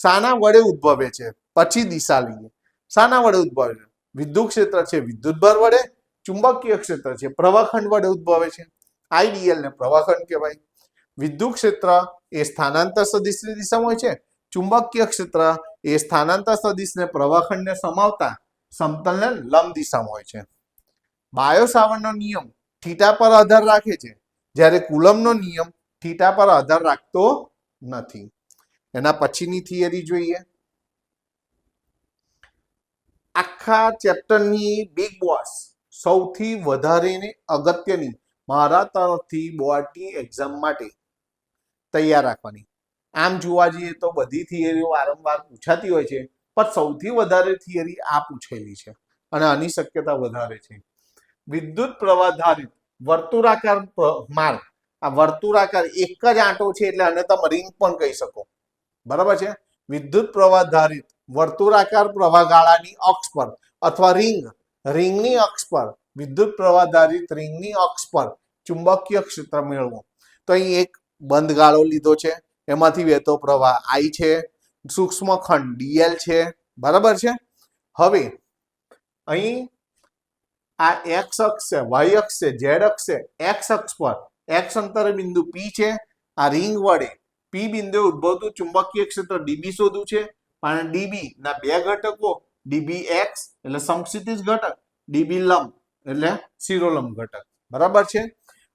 શાના વડે ઉદ્ભવે છે, પછી દિશા લઈએ. શાના વડે ઉદ્ભવે છે? વિદ્યુત ક્ષેત્ર છે વિદ્યુતભાર વડે, ચુંબકીય ક્ષેત્ર છે પ્રવાહખંડ વડે ઉદ્ભવે છે. આઈડીએલ ને પ્રવાહખંડ કહેવાય. વિદ્યુત ક્ષેત્ર એ સ્થાનાંતર સદિશની દિશામાં હોય છે, ચુંબકીય ક્ષેત્ર એ સ્થાનાંતર સદિશને પ્રવાહખંડને સમાવતા સમતલને લંબ દિશામાં હોય છે. બાયો-સાવર્ટનો નિયમ થીટા પર આધાર રાખે છે, જ્યારે કુલમ્બનો નિયમ થીટા પર આધાર રાખતો નથી. એના પછીની થિયરી જોઈએ. આખા ચેપ્ટરની બિગ બોસ, સૌથી વધારે અગત્યની મારા તરફથી બોર્ડની એક્ઝામ માટે તૈયાર રાખવાની. આમ જોવા જઈએ તો બધી થિયરીઓ વારંવાર પૂછાતી હોય છે, પણ સૌથી વધારે થિયરી આ પૂછેલી છે અને આની શક્યતા વધારે છે. વિદ્યુત પ્રવાહ ધારિત વર્તુળાકાર માર્ગ. આ વર્તુળાકાર એક જ આંટો છે એટલે આને તમે રિંગ પણ કહી શકો, બરાબર છે. વિદ્યુત પ્રવાહ ધારિત વર્તુળાકાર પ્રવાહગાળાની અક્ષ પર અથવા રિંગની અક્ષ પર, વિદ્યુત પ્રવાહ ધારિત રિંગની અક્ષ પર ચુંબકીય ક્ષેત્ર મેળવો. તો અહીં એક બંધ ગાળો લીધો છે, એમાંથી વહેતો પ્રવાહ I છે, સૂક્ષ્મ ખંડ dl છે, બરાબર છે. હવે અહીં આ એક્સ અક્ષ છે, વાય અક્ષ છે, ઝેડ અક્ષ છે. એક્સ અક્ષ પર એક્સ અંતરે બિંદુ P છે. આ રિંગ વડે P બિંદુએ ઉદ્ભવતું ચુંબકીય ક્ષેત્ર dB શોધવું છે. પણ dB ના બે ઘટકો, dBx એટલે સમક્ષિતિજ ઘટક, dB લંબ એટલે શિરોલંબ ઘટક, બરાબર છે.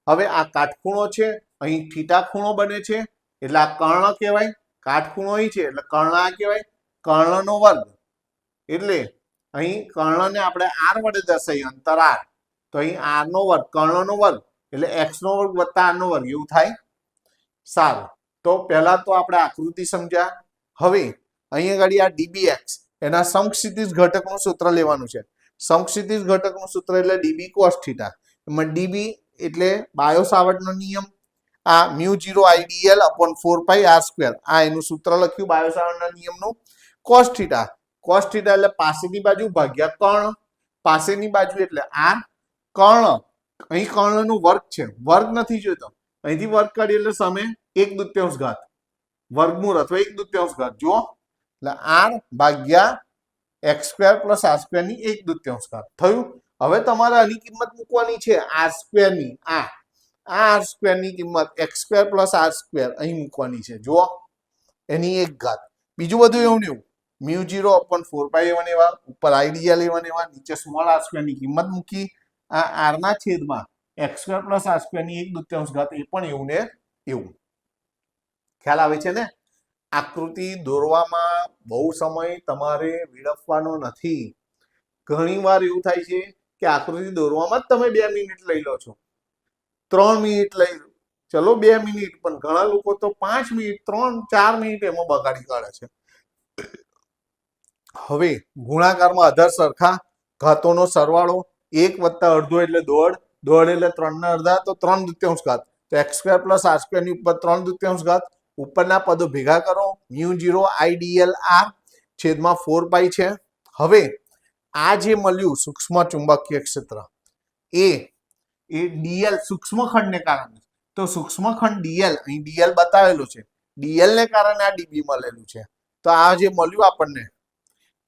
હવે આ કાટખૂણો છે, અહીં થીટા ખૂણો બને છે એટલે આ કર્ણ કહેવાય. કાટખૂણો અહીં છે એટલે કર્ણ આ કહેવાય. કર્ણનો વર્ગ એટલે અહીં કર્ણને આપણે r વડે દર્શાવીએ, અંતર r, તો અહીં r નો વર્ગ, કર્ણનો વર્ગ એટલે x નો વર્ગ વત્તા r નો વર્ગ, એવું થાય. સારું, તો પહેલા તો આપણે આકૃતિ સમજ્યા. હવે અહીંયા આગળ આ dbx એના સમક્ષિતિજ ઘટકનું સૂત્ર લેવાનું છે. સમક્ષિતિજ ઘટકનું સૂત્ર એટલે db cos થીટા. એમાં db એટલે બાયો-સાવર્ટનો નિયમ, આ μ0 IDL upon 4 pi r², આ એનું સૂત્ર લખ્યું બાયો-સાવર્ટના નિયમનું. cos થીટા એટલે પાસેની બાજુ ભાગ્યા કર્ણ, પાસેની બાજુ એટલે r, કર્ણ અહીં કર્ણનો વર્ગ છે, વર્ગ નથી જોઈતો, અહીંથી વર્ગ કાઢીએ એટલે સામે 1/2 ઘાત, વર્ગમૂળ અથવા 1/2 ઘાત જુઓ, એટલે r ભાગ્યા x² પ્લસ r² ની 1/2 ઘાત થયું. હવે તમારે આની કિંમત મૂકવાની છે r² ની, આ r² ની કિંમત x² પ્લસ r² અહીં મૂકવાની છે, જુઓ એની 1 ઘાત. બીજું બધું એવું ને એવું, μ0 upon 4 pi a1 એવા, ઉપર આઈડિયલ a1 એવા, નીચે સ્મોલ r² ની કિંમત મૂકી, આ r ના છેદમાં x² પ્લસ r² ની 1/2 ઘાત, એ પણ એવું ને એવું. ખ્યાલ આવે છે ને? આકૃતિ દોરવામાં બહુ સમય તમારે વિળવવાનો નથી. ઘણી વાર એવું થાય છે કે આકૃતિ દોરવામાં જ તમે 2 મિનિટ લઈ લો છો, 3 મિનિટ લઈ, ચલો 2 મિનિટ, પણ ઘણા લોકો તો 5 મિનિટ 3-4 મિનિટ એમાં બગાડી કાઢે છે. હવે ગુણાકારમાં અધર સરખા ઘાતોનો સરવાળો 1 વત્તા અડધો એટલે દોઢ, દોઢ એટલે 3 ના અડધા તો 3 દૂત્યાંશ ઘાત, તો x square plus r square ની ઉપર 3 દૂત્યાંશ ઘાત, ઉપરના પદો ભેગા કરો મ્યુ 0 IDL r છેદમાં 4 પાઈ છે. હવે આ જે મળ્યું સૂક્ષ્મ ચુંબકીય ક્ષેત્ર એ ડીએલ સૂક્ષ્મખંડને કારણે, તો સૂક્ષ્મખંડ ડીએલ અહીં ડીએલ બતાવેલું છે, ડીએલ ને કારણે આ ડીબી મળેલું છે. તો આ જે મળ્યું આપણને,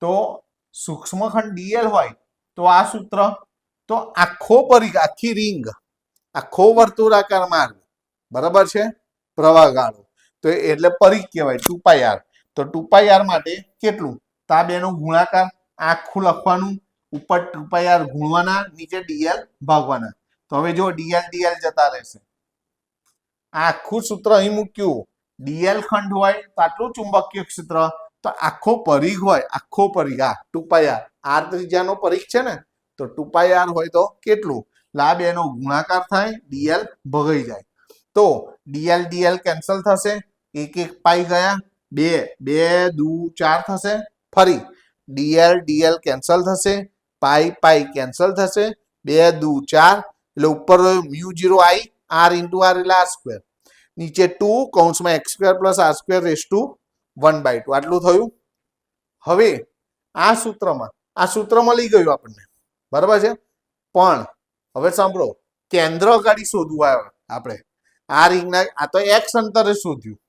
તો સૂક્ષ્મખંડ ડીએલ હોય તો આ સૂત્ર, તો આખો પરિઘ, આખી રિંગ, આખો વર્તુળાકાર માર્ગ, બરાબર છે, પ્રવાહ ગાળો, તો એટલે પરિઘ કહેવાય 2πr. તો 2πr માટે કેટલું, તો આ બેનો ગુણાકાર, આખું લખવાનું, ઉપર 2πr ગુણવાના, નીચે ડીએલ ભાગવાના. તો હવે જો ડીએલ ડીએલ જતા રહેશે, આખું સૂત્ર અહીં મૂક્યું. ડીએલ ખંડ હોય તો આટલું ચુંબકીય ક્ષેત્ર, તો આખો પરિઘ હોય, આખો પરિઘ આ 2πr, r ત્રિજ્યાનો પરિઘ છે ને, તો 2πr હોય તો કેટલું, આ બેનો ગુણાકાર થાય, ડીએલ ભગાઈ જાય. તો ડીએલ ડીએલ કેન્સલ થશે, એક એક પાઈ ગયા, 2 2 દુ 4 થશે, ફરી ડીએલ ડીએલ કેન્સલ થશે, પાઈ પાઈ કેન્સલ થશે, 2 દુ 4 એટલે ઉપર mu 0 i r into r એટલે r સ્ક્વેર, નીચે 2 કૌંસમાં x square plus r square raise to 1/2 આટલું થયું. હવે આ સૂત્ર મળી ગયું આપણને, બરાબર છે. પણ હવે સાંભળો, કેન્દ્ર ગાડી શોધવું આવે આપણે, આ રિંગના, આ તો x અંતરે શોધ્યું,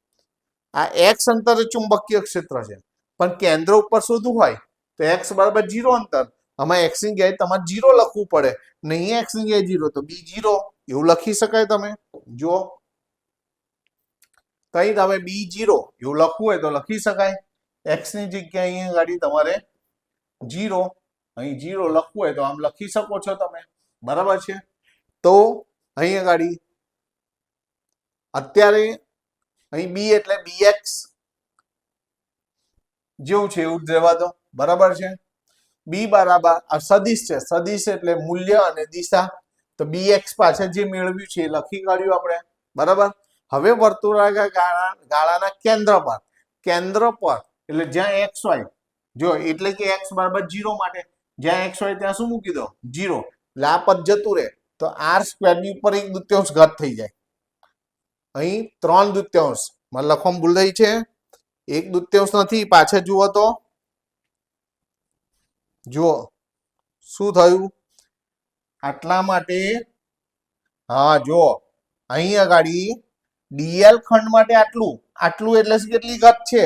આ x અંતરે ચુંબકીય ક્ષેત્ર છે, પણ કેન્દ્ર ઉપર શોધવું હોય તો x બરાબર 0 અંતર, આમાં x ની જગ્યાએ તમારે 0 લખવું પડે, નહીં x ની જગ્યાએ 0 તો b0 એવું લખી શકાય. તમે જો કઈ તમે b0 એવું લખવું હોય તો લખી શકાય. x ની જગ્યાએ અહીંયા ગાડી તમારે 0, અહીં 0 લખવું હોય તો આમ લખી શકો છો તમે, બરાબર છે. તો અહીંયા ગાડી અત્યારે અહીં b એટલે bx જેવું છે એવું જ રહેવા દો, બરાબર છે. b બરાબર આ સદિશ છે, સદિશ એટલે મૂલ્ય અને દિશા, તો bx પાછળ જે મેળવ્યું છે એ લખી કાઢ્યું આપણે, બરાબર. હવે વર્તુળાકાર ગાળાના કેન્દ્ર પર એટલે જ્યાં x હોય, જો એટલે કે x બરાબર 0 માટે જ્યાં x હોય ત્યાં શું મૂકી દો 0, એટલે આ પદ જતું રહે, તો r સ્ક્વેર ની ઉપર 1 દૂત્યાંશ ઘાત થઈ જાય, અહીં 3 દૂત્યાંશ માં લખવામાં ભૂલ થઈ છે, 1 દૂત્યાંશ નથી, પાછળ જુઓ તો જુઓ શું થયું આટલા માટે. હા જો અહીં આગળ ડીએલ ખંડ માટે આટલું આટલું એટલે કેટલી ઘાત છે,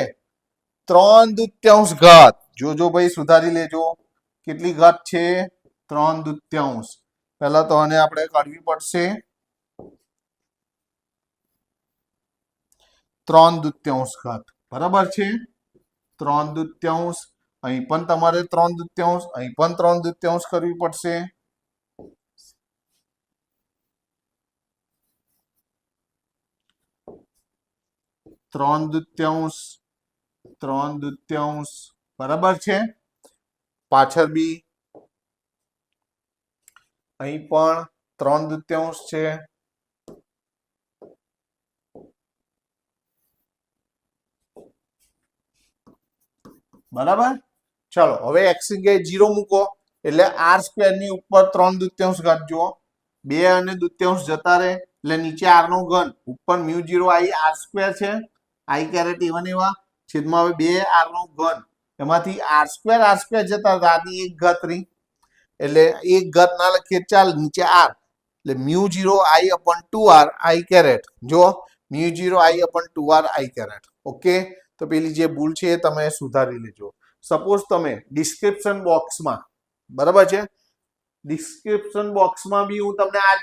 3 દૂત્યાંશ ઘાત. જોજો ભાઈ સુધારી લેજો, કેટલી ઘાત છે, 3 દૂત્યાંશ. પહેલા તો આને આપણે કાઢવી પડશે, 3 દૂત્યાંશ ઘાત, બરાબર છે, 3 દૂત્યાંશ. અહીં પણ તમારે 3 દૂત્યાંશ, અહીં પણ 3 દૂત્યાંશ કરવી પડશે. ત્રણ દૂત્યાંશ બરાબર છે. પાછળ બી અહીં પણ 3 દૂત્યાંશ છે, બરાબર. ચલો હવે x ની જગ્યાએ 0 મૂકો એટલે r સ્ક્વેર ની ઉપર 3 દૂત્યાંશ ઘાત, જુઓ 2 અને દૂત્યાંશ જતા રહે એટલે નીચે r નો ઘન, ઉપર મ્યુ 0 i r સ્ક્વેર છે, i કેરેટ એવા એવા છેદમાં હવે 2 r નો ઘન, એમાંથી r સ્ક્વેર જતા આની એક ઘાત રહી, એટલે એક ઘાત ના લખીએ ચાલ, નીચે r એટલે mu 0 i upon 2r i caret, જો mu 0 i upon 2r i caret. Okay, તો પેલી જે ભૂલ છે એ તમે સુધારી લેજો. સપોઝ તમે ડિસ્ક્રિપ્શન બોક્સમાં, બરાબર છે, ડિસ્ક્રિપ્શન બોક્સમાં બી હું તમને આ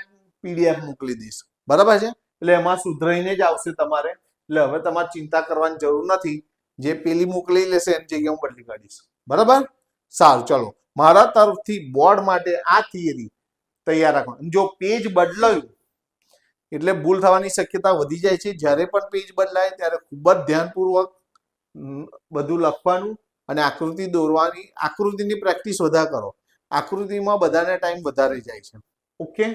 પીડીએફ મોકલી દઈશ, બરાબર છે, એટલે એમાં સુધરાઈને જ આવશે તમારે, એટલે હવે તમારે ચિંતા કરવાની જરૂર નથી, જે પેલી મોકલી લેશે એની જગ્યાએ હું બદલી કાઢીશ, બરાબર. સારું, ચલો મારા તરફથી બોર્ડ માટે આ થિયરી તૈયાર રાખો. જો પેજ બદલાયું એટલે ભૂલ થવાની શક્યતા વધી જાય છે. જ્યારે પણ પેજ બદલાય ત્યારે ખૂબ જ ધ્યાનપૂર્વક બધું લખવાનું અને આકૃતિ દોરવાની, આકૃતિની પ્રેક્ટિસ વધારે કરો, આકૃતિમાં બધાને ટાઈમ વધારે જાય છે. ઓકે,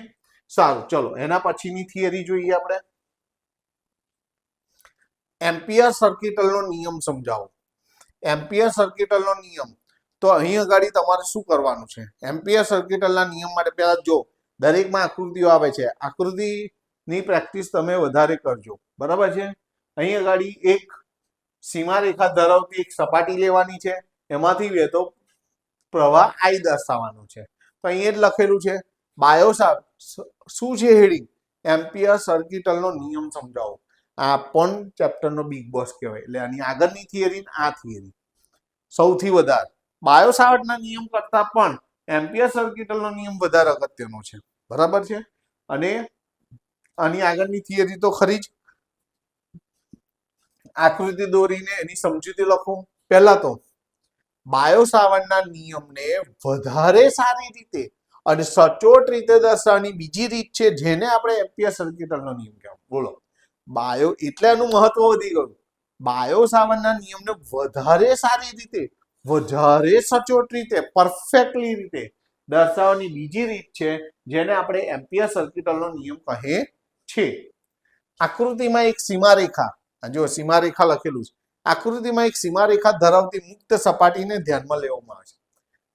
સારું, ચલો એના પછીની થિયરી જોઈએ આપણે. એમ્પિયર સર્કિટલનો નિયમ સમજાવો. એમ્પિયર સર્કિટલનો નિયમ તો અહીં આગળ તમારે શું કરવાનું છે? એમ્પિયર સર્કિટના નિયમ માટે પહેલા જો દરેકમાં આકૃતિઓ આવે છે, આકૃતિની પ્રેક્ટિસ તમે વધારે કરજો, બરાબર છે. અહીં આગળ એક સીમા રેખા ધરાવતી એક સપાટી લેવાની છે, એમાંથી વહેતો પ્રવાહ I દર્શાવવાનો છે. તો અહીં જ લખેલું છે બાયોસાવર્ટ. શું છે હેડિંગ? એમ્પિયર સર્કિટલનો નિયમ સમજાવો. આ પણ ચેપ્ટરનો બિગ બોસ કહેવાય. એટલે આની આગળની થિયરી આ થિયરી સૌથી વધારે બાયોસાવર્ટના નિયમ કરતા પણ એમ્પિયર સર્કિટલનો નિયમ વધારે અગત્યનો છે, બરાબર છે. અને આની આગળની થિયરી તો ખરી જ. આકૃતિ દોરીને એની સમજૂતી લખો. પહેલા તો બાયોસાવર્ટના નિયમને વધારે સારી રીતે અને સચોટ રીતે દર્શાવવાની બીજી રીત છે, જેને આપણે એમ્પિયર સર્કિટલનો નિયમ કહેવાય. બોલો, બાયો એટલે એનું મહત્વ વધી ગયું. બાયોસાવર્ટના નિયમને વધારે સારી રીતે, વધારે સચોટ રીતે, પરફેક્ટલી રીતે દર્શાવવાની બીજી રીત છે, જેને આપણે એમ્પિયર સર્કિટલનો નિયમ કહે છે. આકૃતિમાં એક સીમારેખા, જો સીમારેખા લખેલું છે, આકૃતિમાં એક સીમારેખા ધરાવતી મુક્ત સપાટીને ધ્યાનમાં લેવામાં આવે છે.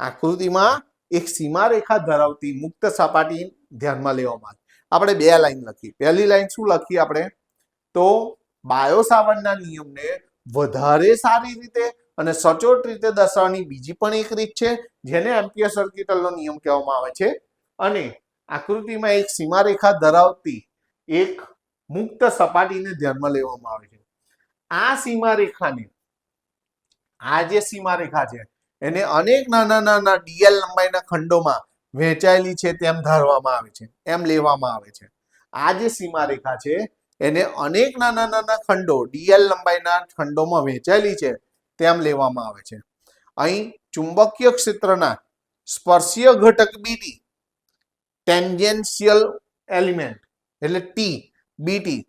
આકૃતિમાં એક સીમારેખા ધરાવતી મુક્ત સપાટી ધ્યાનમાં લેવામાં આવે. આપણે બે લાઈન લખી. પહેલી લાઈન શું લખી આપણે? તો બાયોસાવર્ટના નિયમને વધારે સારી રીતે અને સચોટ રીતે દર્શાવવાની બીજી પણ એક રીત છે, જેને એમ્પિયર સર્કિટલનો નિયમ કહેવામાં આવે છે. અને આકૃતિમાં એક સીમારેખા ધરાવતી એક મુક્ત સપાટીને ધ્યાનમાં લેવામાં આવે છે. આ સીમારેખાને, આ જે સીમારેખા છે, એને અનેક નાના નાના ડીએલ લંબાઈના ખંડોમાં વહેંચાયેલી છે તેમ ધારવામાં આવે છે, એમ લેવામાં આવે છે. આ જે સીમારેખા છે એને અનેક નાના નાના ખંડો ડીએલ લંબાઈના ખંડોમાં વહેંચાયેલી છે તેમ લેવામાં આવે છે. અહીં ચુંબકીય ક્ષેત્રના સ્પર્શીય ઘટક બીટી, ટેન્જેન્શિયલ એલિમેન્ટ એટલે ટી, બીટી,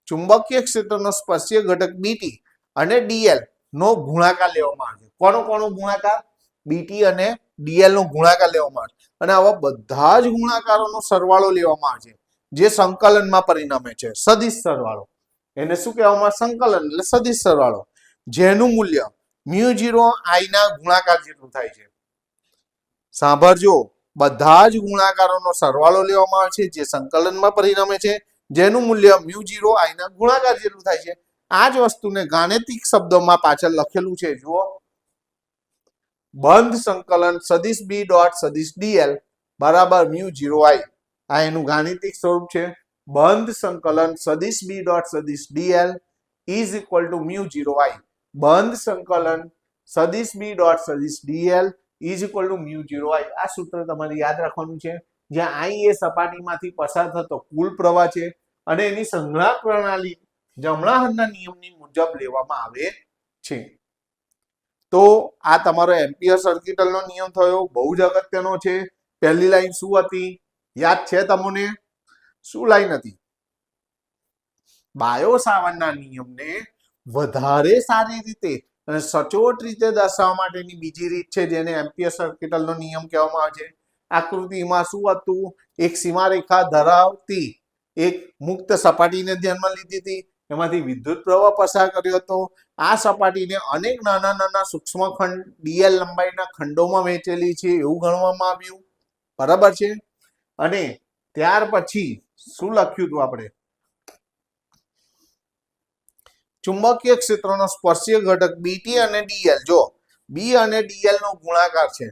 ચુંબકીય ક્ષેત્રનો સ્પર્શીય ઘટક બીટી અને ડીએલ નો ગુણાકાર લેવામાં આવે છે. કોનો કોનો ગુણાકાર? બીટી અને ડીએલ નો ગુણાકાર લેવામાં આવે છે. અને આવા બધા જ ગુણાકારોનો સરવાળો લેવામાં આવે છે, જે સંકલનમાં પરિણમે છે. સદિશ સરવાળો, એને શું કહેવામાં? સંકલન એટલે સદિશ સરવાળો, જેનું મૂલ્ય μ0 I ના ગુણાકાર જેટલું થાય છે. સાંભળજો, બધા જ ગુણાકારોનો સરવાળો લેવામાં આવે છે, જે સંકલનમાં પરિણમે છે, જેનું મૂલ્ય μ0 I ના ગુણાકાર જેટલું થાય છે. આ જ વસ્તુને ગાણિતિક શબ્દોમાં પાછળ લખેલું છે, જુઓ. બંધ સંકલન સદિશ b ડોટ સદિશ dl બરાબર μ0 I. આ એનું ગાણિતિક સ્વરૂપ છે. બંધ સંકલન સદિશ b ડોટ સદિશ dl is equal to μ0 I. બંધ સંકલન સદિશ b ડોટ સદિશ dl is equal to μ0 I. આ સૂત્ર તમારે યાદ રાખવાનું છે, જ્યાં I એ સપાટીમાંથી પસાર થતો કુલ પ્રવાહ છે અને એની સંગ્રહ પ્રણાલી જમણા હાથના નિયમની મુજબ લેવામાં આવે છે. તો આ તમારો એમ્પિયર સર્કિટલનો નિયમ થયો, બહુ જ અગત્યનો છે. પહેલી લાઈન શું હતી? યાદ છે તમને? શું લાઈન હતી? બાયોસાવર્ટના નિયમને વધારે સારી રીતે અને સચોટ રીતે દર્શાવવા માટેની બીજી રીત છે, જેને એમ્પિયર સર્કિટલનો નિયમ કહેવામાં આવે છે. આકૃતિમાં શું હતું? એક સીમારેખા ધરાવતી એક મુક્ત સપાટીને ધ્યાનમાં લીધી હતી, એમાંથી વિદ્યુત પ્રવાહ પસાર કર્યો હતો. આ સપાટીને અનેક નાના નાના સૂક્ષ્મ ખંડ ડીએલ લંબાઈના ખંડોમાં વહેંચેલી છે એવું ગણવામાં આવ્યું, બરાબર છે. અને ત્યાર પછી શું લખ્યું હતું આપણે? ચુંબકીય ક્ષેત્રનો સ્પર્શીય ઘટક બીટી અને ડીએલ, જો બી અને ડીએલ નો ગુણાકાર છે,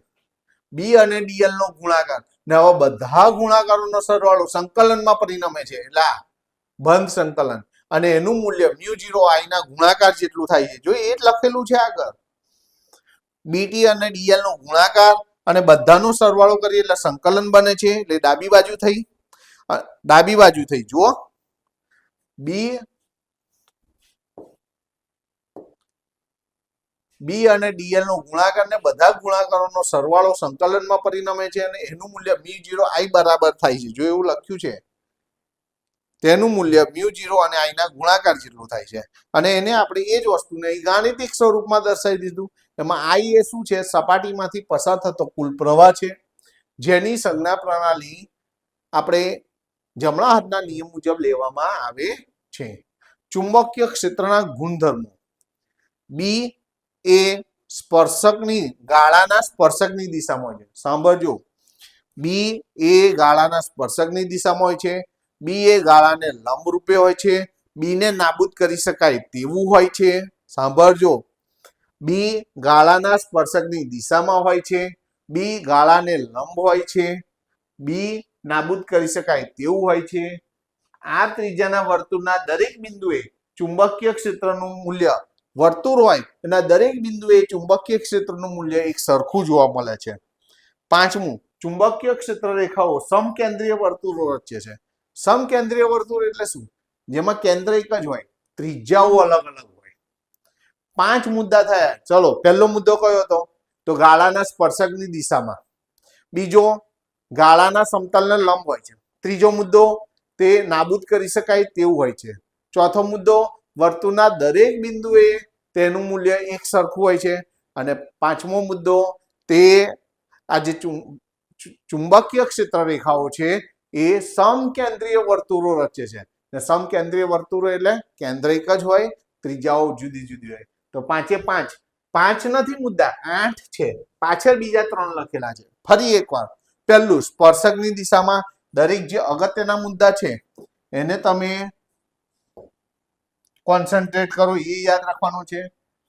બી અને ડીએલ નો ગુણાકાર, ને આવા બધા ગુણાકારોનો સરવાળો સંકલનમાં પરિણમે છે, એટલે આ બંધ સંકલન, અને એનું મૂલ્ય μ0 I ના ગુણાકાર જેટલું થાય છે. જો એ જ લખેલું છે આગળ. બીટી અને ડીએલ નો ગુણાકાર અને બધાનો સરવાળો કરીએ એટલે સંકલન બને છે. એટલે ડાબી બાજુ થઈ, ડાબી બાજુ થઈ. જુઓ, બી અને ડીએલ નો ગુણાકાર ને બધા ગુણાકારોનો સરવાળો સંકલનમાં પરિણમે છે અને એનું મૂલ્ય μ0 I બરાબર થાય છે. જો એવું લખ્યું છે, તેનું મૂલ્ય μ0 અને I ના ગુણાકાર જેટલું થાય છે. અને એને આપણે એ જ વસ્તુને ગાણિતિક સ્વરૂપમાં દર્શાવી દીધું. એમાં I એ શું છે? સપાટીમાંથી પસાર થતો કુલ પ્રવાહ છે, જેની સંજ્ઞા પ્રણાલી આપણે જમણા હાથના નિયમ મુજબ લેવામાં આવે છે. ચુંબકીય ક્ષેત્રના ગુણધર્મો. બી એ સ્પર્શકની ગાળાના સ્પર્શકની દિશામાં હોય છે. સાંભળજો, બી એ ગાળાના સ્પર્શકની દિશામાં હોય છે, બી એ ગાળાને લંબ રૂપે હોય છે, બી ને નાબૂદ કરી શકાય તેવું હોય છે. સાંભળજો, બી ગાળાના સ્પર્શકની દિશામાં હોય છે, બી ગાળાને લંબ હોય છે, બી નાબૂદ કરી શકાય તેવું હોય છે. આ ત્રિજ્યાના વર્તુળના દરેક બિંદુએ ચુંબકીય ક્ષેત્રનું મૂલ્ય, વર્તુળ હોય એના દરેક બિંદુએ ચુંબકીય ક્ષેત્રનું મૂલ્ય એક સરખું જોવા મળે છે. પાંચમું, ચુંબકીય ક્ષેત્ર રેખાઓ સમકેન્દ્રીય વર્તુળો વચ્ચે છે. સમકેન્દ્રીય વર્તુળ એટલે શું? જેમાં કેન્દ્ર એક જ હોય, ત્રિજ્યાઓ અલગ અલગ હોય. 5 મુદ્દા થયા. ચલો, પહેલો મુદ્દો કયો હતો? તો ગાળાના સ્પર્શકની દિશામાં. બીજો, ગાળાના સમતલને લંબ હોય છે. ત્રીજો મુદ્દો, તે નાબૂદ કરી શકાય તેવું હોય છે. ચોથો મુદ્દો, વર્તુળના દરેક બિંદુએ તેનું મૂલ્ય એક સરખું હોય છે. અને પાંચમો મુદ્દો, તે આ જે ચુંબકીય ક્ષેત્ર રેખાઓ છે એ સમકેન્દ્રીય વર્તુળો રચે છે. સમકેન્દ્રીય વર્તુળો એટલે કેન્દ્ર એક જ હોય, ત્રિજ્યાઓ જુદી જુદી હોય. તો 5 એ 5, 5 નથી મુદ્દા, 8 છે. પાછળ બીજા 3 લખેલા છે. ફરી એકવાર, પહેલું, સ્પર્શકની દિશામાં દરેક જે અગત્યના મુદ્દા છે એને તમે કોન્સન્ટ્રેટ કરો, એ યાદ રાખવાનું છે.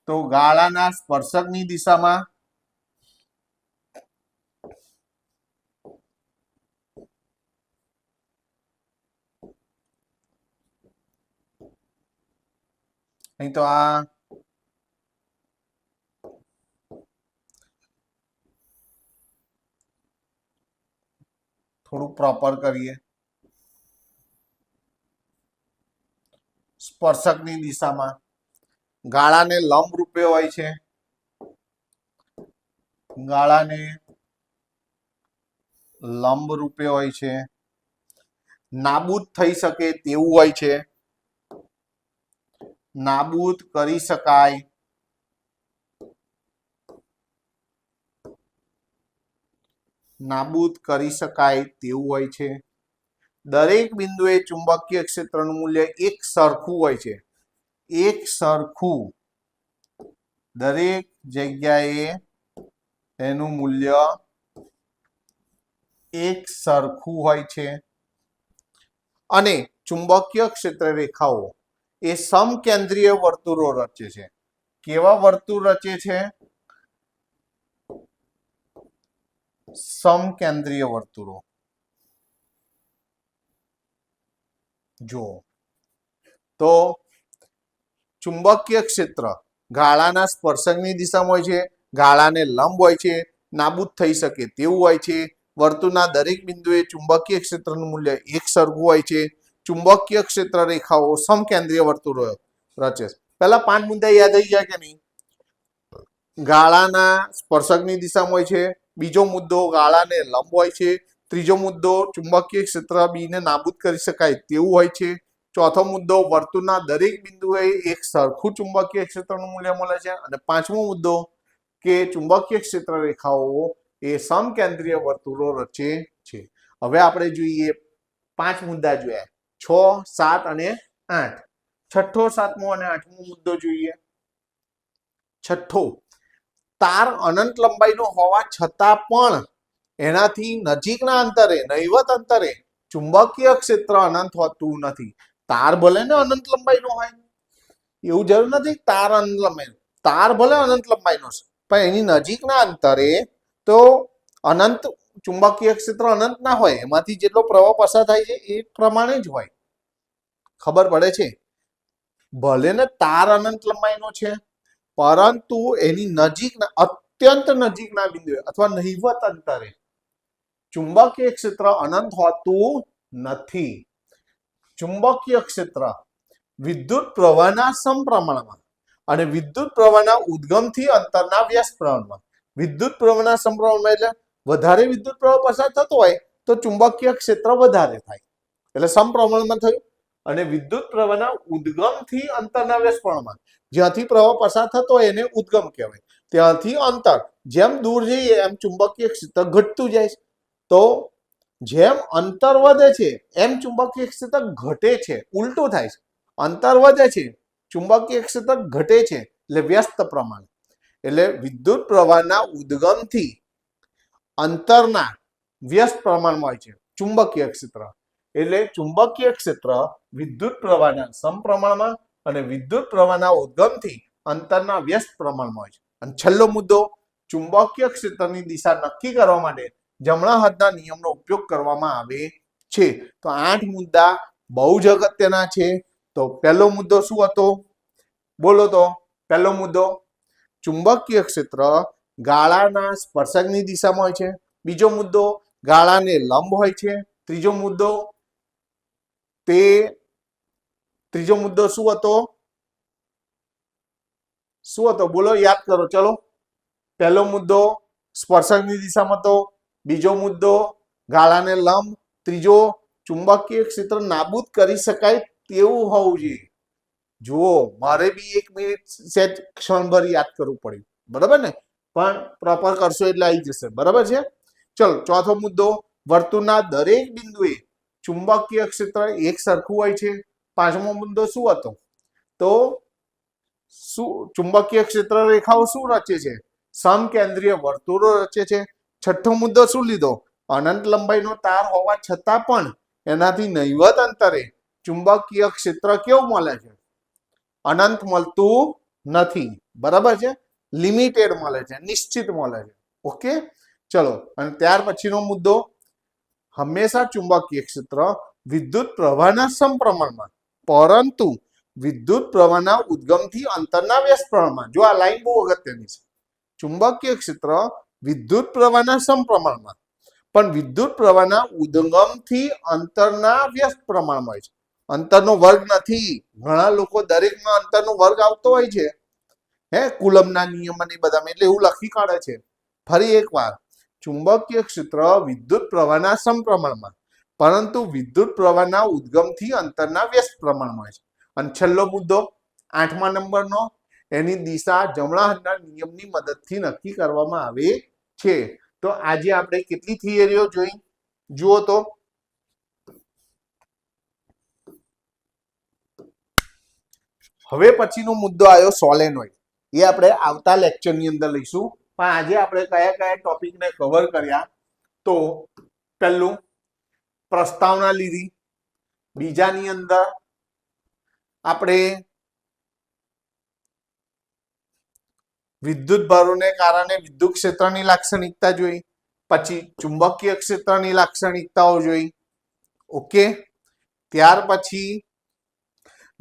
તો ગાળાના સ્પર્શકની દિશામાં અહીં તો આ થોડું પ્રોપર કરીએ. સ્પર્શકની દિશામાં ગાળાને લંબ રૂપે હોય છે, ગાળાને લંબ રૂપે હોય છે, નાબૂદ થઈ શકે તેવું હોય છે, નાબૂદ કરી શકાય, નાબૂદ કરી શકાય તેવું હોય છે. દરેક બિંદુએ ચુંબકીય ક્ષેત્રનું મૂલ્ય એક સરખું હોય છે, એક સરખું. દરેક જગ્યાએ એનું મૂલ્ય એક સરખું હોય છે. અને ચુંબકીય ક્ષેત્ર રેખાઓ એ સમકેન્દ્રીય વર્તુળો રચે છે. કેવા વર્તુળ રચે છે? સમકેન્દ્રીય વર્તુળો. જો તો ચુંબકીય ક્ષેત્ર ગાળાના સ્પર્શકની દિશામાં હોય છે, ગાળાને લંબ હોય છે, નાબૂદ થઈ શકે તેવું હોય છે. વર્તુળના દરેક બિંદુએ ચુંબકીય ક્ષેત્રનું મૂલ્ય એક સરખું હોય છે. ચુંબકીય ક્ષેત્ર રેખાઓ સમકેન્દ્રીય વર્તુળો રચે છે. પહેલા 5 મુદ્દા યાદ આવી ગયા કે નહીં? ગાળાના સ્પર્શકની દિશામાં હોય છે. બીજો મુદ્દો, ગાળાને લંબ હોય છે. ત્રીજો મુદ્દો, ચુંબકીય ક્ષેત્ર બીને નાબૂદ કરી શકાય તેવું હોય છે. ચોથો મુદ્દો, વર્તુળના દરેક બિંદુએ એક સરખું ચુંબકીય ક્ષેત્રનું મૂલ્ય મળે છે. અને પાંચમો મુદ્દો કે ચુંબકીય ક્ષેત્ર રેખાઓ એ સમકેન્દ્રીય વર્તુળો રચે છે. હવે આપણે જોઈએ 5 મુદ્દા જોયા, 6, 7 અને 8. છઠ્ઠો, સાતમો અને આઠમો મુદ્દો જોઈએ. છઠ્ઠો, તાર અનંત લંબાઈનો હોવા છતાં પણ એનાથી નજીકના અંતરે, નહિવત અંતરે ચુંબકીય ક્ષેત્ર અનંત હોતું નથી. તાર ભલે ને અનંત લંબાઈનો હોય, એવું જરૂર નથી તાર અનંત લંબાઈનો. તાર ભલે અનંત લંબાઈનો છે, પણ એની નજીકના અંતરે તો અનંત ચુંબકીય ક્ષેત્ર અનંત ના હોય, એમાંથી જેટલો પ્રવાહ પસાર થાય છે એ પ્રમાણે જ હોય. ખબર પડે છે? ભલે ને તાર અનંત લંબાઈનો છે, પરંતુ એની નજીકના, અત્યંત નજીકના બિંદુએ અથવા નહિવત અંતરે ચુંબકીય ક્ષેત્ર અનંત હોતું નથી. ચુંબકીય ક્ષેત્ર વિદ્યુત પ્રવાહના સમપ્રમાણમાં અને વિદ્યુત પ્રવાહના ઉદ્ગમથી અંતરના વ્યસ્ત પ્રમાણમાં. વિદ્યુત પ્રવાહના સમપ્રમાણમાં એટલે વધારે વિદ્યુત પ્રવાહ પસાર થતો હોય તો ચુંબકીય ક્ષેત્ર વધારે થાય, એટલે સમપ્રમાણમાં થયું. અને વિદ્યુત પ્રવાહના ઉદ્ગમથી અંતરના વ્યસ્ત પ્રમાણમાં, જ્યાંથી પ્રવાહ પસાર થતો હોય એને ઉદ્ગમ કહેવાય. ત્યાંથી અંતર જેમ દૂર જઈએ એમ ચુંબકીય ક્ષેત્ર ઘટતું જાય છે. તો જેમ અંતર વધે છે એમ ચુંબકીય ક્ષેત્ર ઘટે છે, ઉલટું થાય છે. અંતર વધે છે, ચુંબકીય ક્ષેત્ર ઘટે છે, એટલે વ્યસ્ત પ્રમાણ. એટલે વિદ્યુત પ્રવાહના ઉદ્ગમથી અંતરના વ્યસ્ત પ્રમાણમાં હોય છે ચુંબકીય ક્ષેત્ર. એટલે ચુંબકીય ક્ષેત્ર વિદ્યુત પ્રવાહના સમપ્રમાણમાં અને વિદ્યુત પ્રવાહના ઉદ્ગમથી અંતરના વ્યસ્ત પ્રમાણમાં હોય છે. અને છેલ્લો મુદ્દો, ચુંબકીય ક્ષેત્રની દિશા નક્કી કરવા માટે જમણા હાથના નિયમનો ઉપયોગ કરવામાં આવે છે. તો 8 મુદ્દા બહુ જ અગત્યના છે. તો પહેલો મુદ્દો શું હતો? બોલો તો. પહેલો મુદ્દો, ચુંબકીય ક્ષેત્ર ગાળાના સ્પર્શકની દિશામાં હોય છે. બીજો મુદ્દો, ગાળાને લંબ હોય છે. ત્રીજો મુદ્દો શું હતો? બોલો, યાદ કરો. ચલો, પહેલો મુદ્દો સ્પર્શકની દિશામાં હતો. બીજો મુદ્દો ગાળાને લંબ. ત્રીજો, ચુંબકીય ક્ષેત્ર નાબૂદ કરી શકાય તેવું હોવું જોઈએ. જુઓ, મારે બી 1 મિનિટ સેજ ક્ષણભર યાદ કરવું પડ્યું, બરાબર ને? પણ પ્રોપર કરશો એટલે આવી જશે, બરાબર છે? ચલો, ચોથો મુદ્દો, વર્તુળના દરેક બિંદુએ ચુંબકીય ક્ષેત્ર એક સરખું હોય છે. પાંચમો મુદ્દો શું હતો? તો ચુંબકીય ક્ષેત્ર રેખાઓ શું રચે છે? સમકેન્દ્રીય વર્તુળો રચે છે. છઠ્ઠો મુદ્દો શું લીધો? અનંત લંબાઈનો તાર હોવા છતાં પણ એનાથી નહિવત અંતરે ચુંબકીય ક્ષેત્ર કેવું મળે છે? અનંત મળતું નથી, બરાબર છે? લિમિટેડ મળે છે, નિશ્ચિત મળે છે. ઓકે, ચલો. અને ત્યાર પછીનો મુદ્દો, હંમેશા ચુંબકીય ક્ષેત્ર વિદ્યુત પ્રવાહના સમપ્રમાણમાં, પરંતુ વિદ્યુત પ્રવાહના ઉદ્ગમથી અંતરના વ્યસ્ત પ્રમાણમાં. જો આ લાઈન બહુ અગત્યની છે. ચુંબકીય ક્ષેત્ર વિદ્યુત પ્રવાહના સમપ્રમાણમાં, પણ વિદ્યુત પ્રવાહના ઉદ્ગમથી અંતરના વ્યસ્ત પ્રમાણમાં હોય છે. અંતરનો વર્ગ નથી. ઘણા લોકો દરેકમાં અંતરનો વર્ગ આવતો હોય છે, કુલમના નિયમ અને બધામાં, એટલે એવું લખી કાઢે છે. ફરી એકવાર, ચુંબકીય ક્ષેત્ર વિદ્યુત પ્રવાહના સમપ્રમાણમાં, પરંતુ વિદ્યુત પ્રવાહના ઉદ્ગમથી અંતરના વ્યસ્ત પ્રમાણમાં હોય છે. અને છેલ્લો મુદ્દો 8મા નંબરનો, એની દિશા જમણા હાથના નિયમની મદદથી નક્કી કરવામાં આવે છે. તો આજે આપણે કેટલી થિયરીઓ જોઈ? જુઓ તો, હવે પછીનો મુદ્દો આવ્યો સોલેનોઇડ. એ આપણે આવતા લેક્ચરની અંદર લઈશું. પણ આજે આપણે કયા કયા ટોપિકને કવર કર્યા? તો પહેલું પ્રસ્તાવના લીધી. બીજાની અંદર આપણે વિદ્યુત ભારોને કારણે વિદ્યુત ક્ષેત્રની લાક્ષણિકતા જોઈ. પછી ચુંબકીય ક્ષેત્રની લાક્ષણિકતાઓ જોઈ. ઓકે, ત્યાર પછી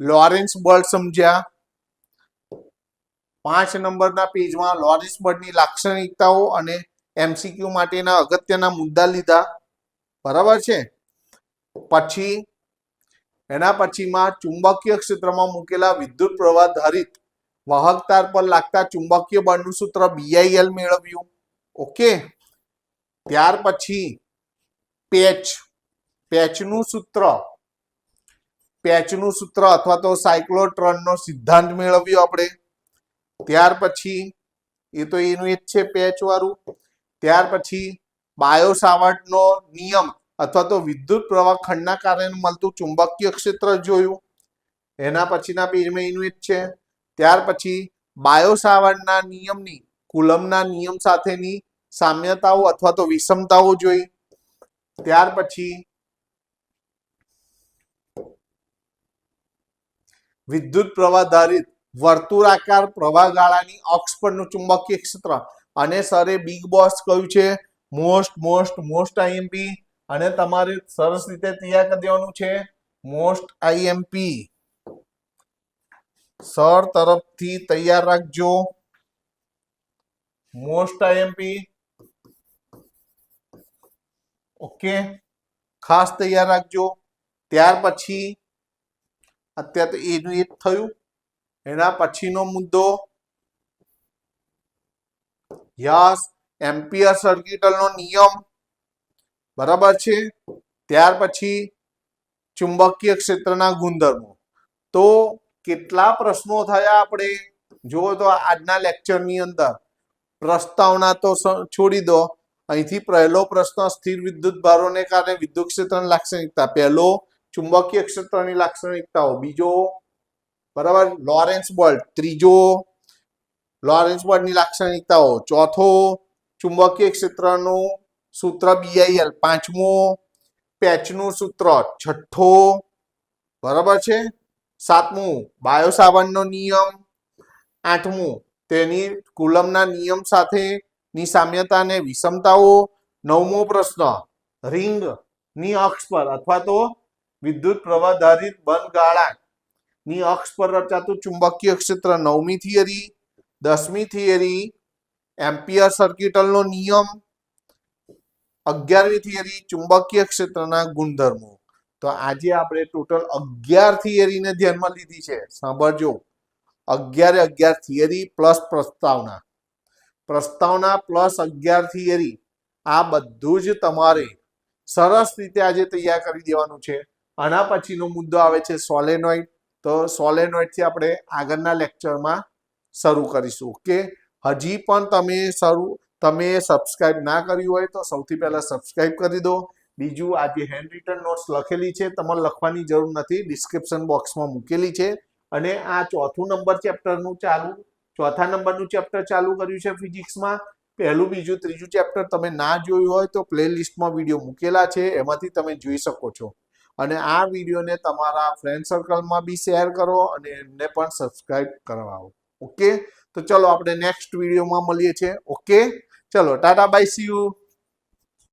લોરેન્સ બળ સમજ્યા. 5 નંબરના પેજમાં લોરેન્સ બળની લાક્ષણિકતાઓ અને એમસીક્યુ માટેના અગત્યના મુદ્દા લીધા, બરાબર છે? પછી એના પછીમાં ચુંબકીય ક્ષેત્રમાં મૂકેલા વિદ્યુત પ્રવાહ ધારિત વાહક તાર પર લાગતા ચુંબકીય બળનું સૂત્ર BIL મેળવ્યું. ઓકે, ત્યાર પછી પેચનું સૂત્ર અથવા તો સાયક્લોટ્રોનનો સિદ્ધાંત મેળવ્યો આપણે. ત્યાર પછી એ તો એનું જ છે, પેચ વાળું. ત્યાર પછી બાયો સાવર્ટનો નિયમ અથવા તો વિદ્યુત પ્રવાહ ખંડના કારણે મળતું ચુંબકીય ક્ષેત્ર જોયું. એના પછીના પેજમાં એનું જ છે. ત્યાર પછી બાયો સાવર્ટના નિયમની કુલમના નિયમ સાથેની સામ્યતાઓ અથવા તો વિષમતાઓ જોઈ. ત્યાર પછી વિદ્યુત પ્રવાહ ધારિત વર્તુળાકાર પ્રવાહ ગાળાની અક્ષ પરનું ચુંબકીય ક્ષેત્ર. અને સરે બિગ બોસ કહ્યું છે મોસ્ટ આઈએમપી, અને તમારે સરસ રીતે તૈયાર કરી દેવાનું છે. મોસ્ટ આઈએમપી સર તરફથી તૈયાર રાખજો. મોસ્ટ આઈએમપી, ઓકે, ખાસ તૈયાર રાખજો. ત્યાર પછી અત્યારે તો એનું એ જ થયું. એના પછીનો મુદ્દો યસ એમ્પિયર સર્કિટલનો નિયમ, બરાબર છે? ત્યાર પછી ચુંબકીય ક્ષેત્રના ગુણધર્મો. તો કેટલા પ્રશ્નો થયા આપણે જુઓ તો આજના લેક્ચરની અંદર. પ્રસ્તાવના તો છોડી દો. અહીંથી પહેલો પ્રશ્ન સ્થિર વિદ્યુત ભારોને કારણે વિદ્યુત ક્ષેત્રની લાક્ષણિકતા. પહેલો ચુંબકીય ક્ષેત્રની લાક્ષણિકતાઓ. બીજો, બરાબર, લોરેન્સ બળ. ત્રીજો લોરેન્સ બળની લાક્ષણિકતાઓ. ચોથો, ચુંબકીય ક્ષેત્રનું સૂત્ર BIL. પાંચમો, પેચનું સૂત્ર. છઠ્ઠો, બરાબર છે. સાતમું, બાયો સાવર્ટનો નિયમ. આઠમું, તેની કુલમના નિયમ સાથેની સામ્યતા અને વિષમતાઓ. નવમો પ્રશ્ન, રિંગ ની અક્ષ પર અથવા તો વિદ્યુત પ્રવાહ ધારિત બંધ ગાળા ની અક્ષ પર રચાતું ચુંબકીય ક્ષેત્ર. નવમી થિયરી. 10મી થિયરી, એમ્પિયર સર્કિટલનો નિયમ. 11મી થિયરી, ચુંબકીય ક્ષેત્રના ગુણધર્મો. તો આજે આપણે ટોટલ 11 થિયરીને ધ્યાનમાં લીધી છે. સાંભળજો, 11 થિયરી પ્લસ પ્રસ્તાવના. પ્રસ્તાવના પ્લસ 11 થિયરી, આ બધું જ તમારે સરસ રીતે આજે તૈયાર કરી દેવાનું છે. આના પછીનો મુદ્દો આવે છે સોલેનોઇડ. તો સોલેનોઇડ થી આપણે આગળના લેક્ચરમાં શરૂ કરીશું. ઓકે, હજી પણ તમે સબસ્ક્રાઇબ ના કર્યું હોય તો સૌથી પહેલા સબસ્ક્રાઇબ કરી દો. બીજું, આ જે હેન્ડ રિટન નોટ્સ લખેલી છે તમારે લખવાની જરૂર નથી, ડિસ્ક્રિપ્શન બોક્સમાં મૂકેલી છે. અને આ ચોથા નંબરનું ચેપ્ટર ચાલુ કર્યું છે ફિઝિક્સમાં. પહેલું, બીજું, ત્રીજું ચેપ્ટર તમે ના જોયું હોય તો પ્લે લિસ્ટમાં વિડીયો મૂકેલા છે, એમાંથી તમે જોઈ શકો છો. અને આ વિડીયોને તમારા ફ્રેન્ડ સર્કલમાં બી શેર કરો અને એમને પણ સબસ્ક્રાઇબ કરવાઓ. ઓકે, તો ચલો આપણે નેક્સ્ટ વિડીયોમાં મળીએ છીએ. ઓકે, ચલો ટાટા બાય, સી યુ.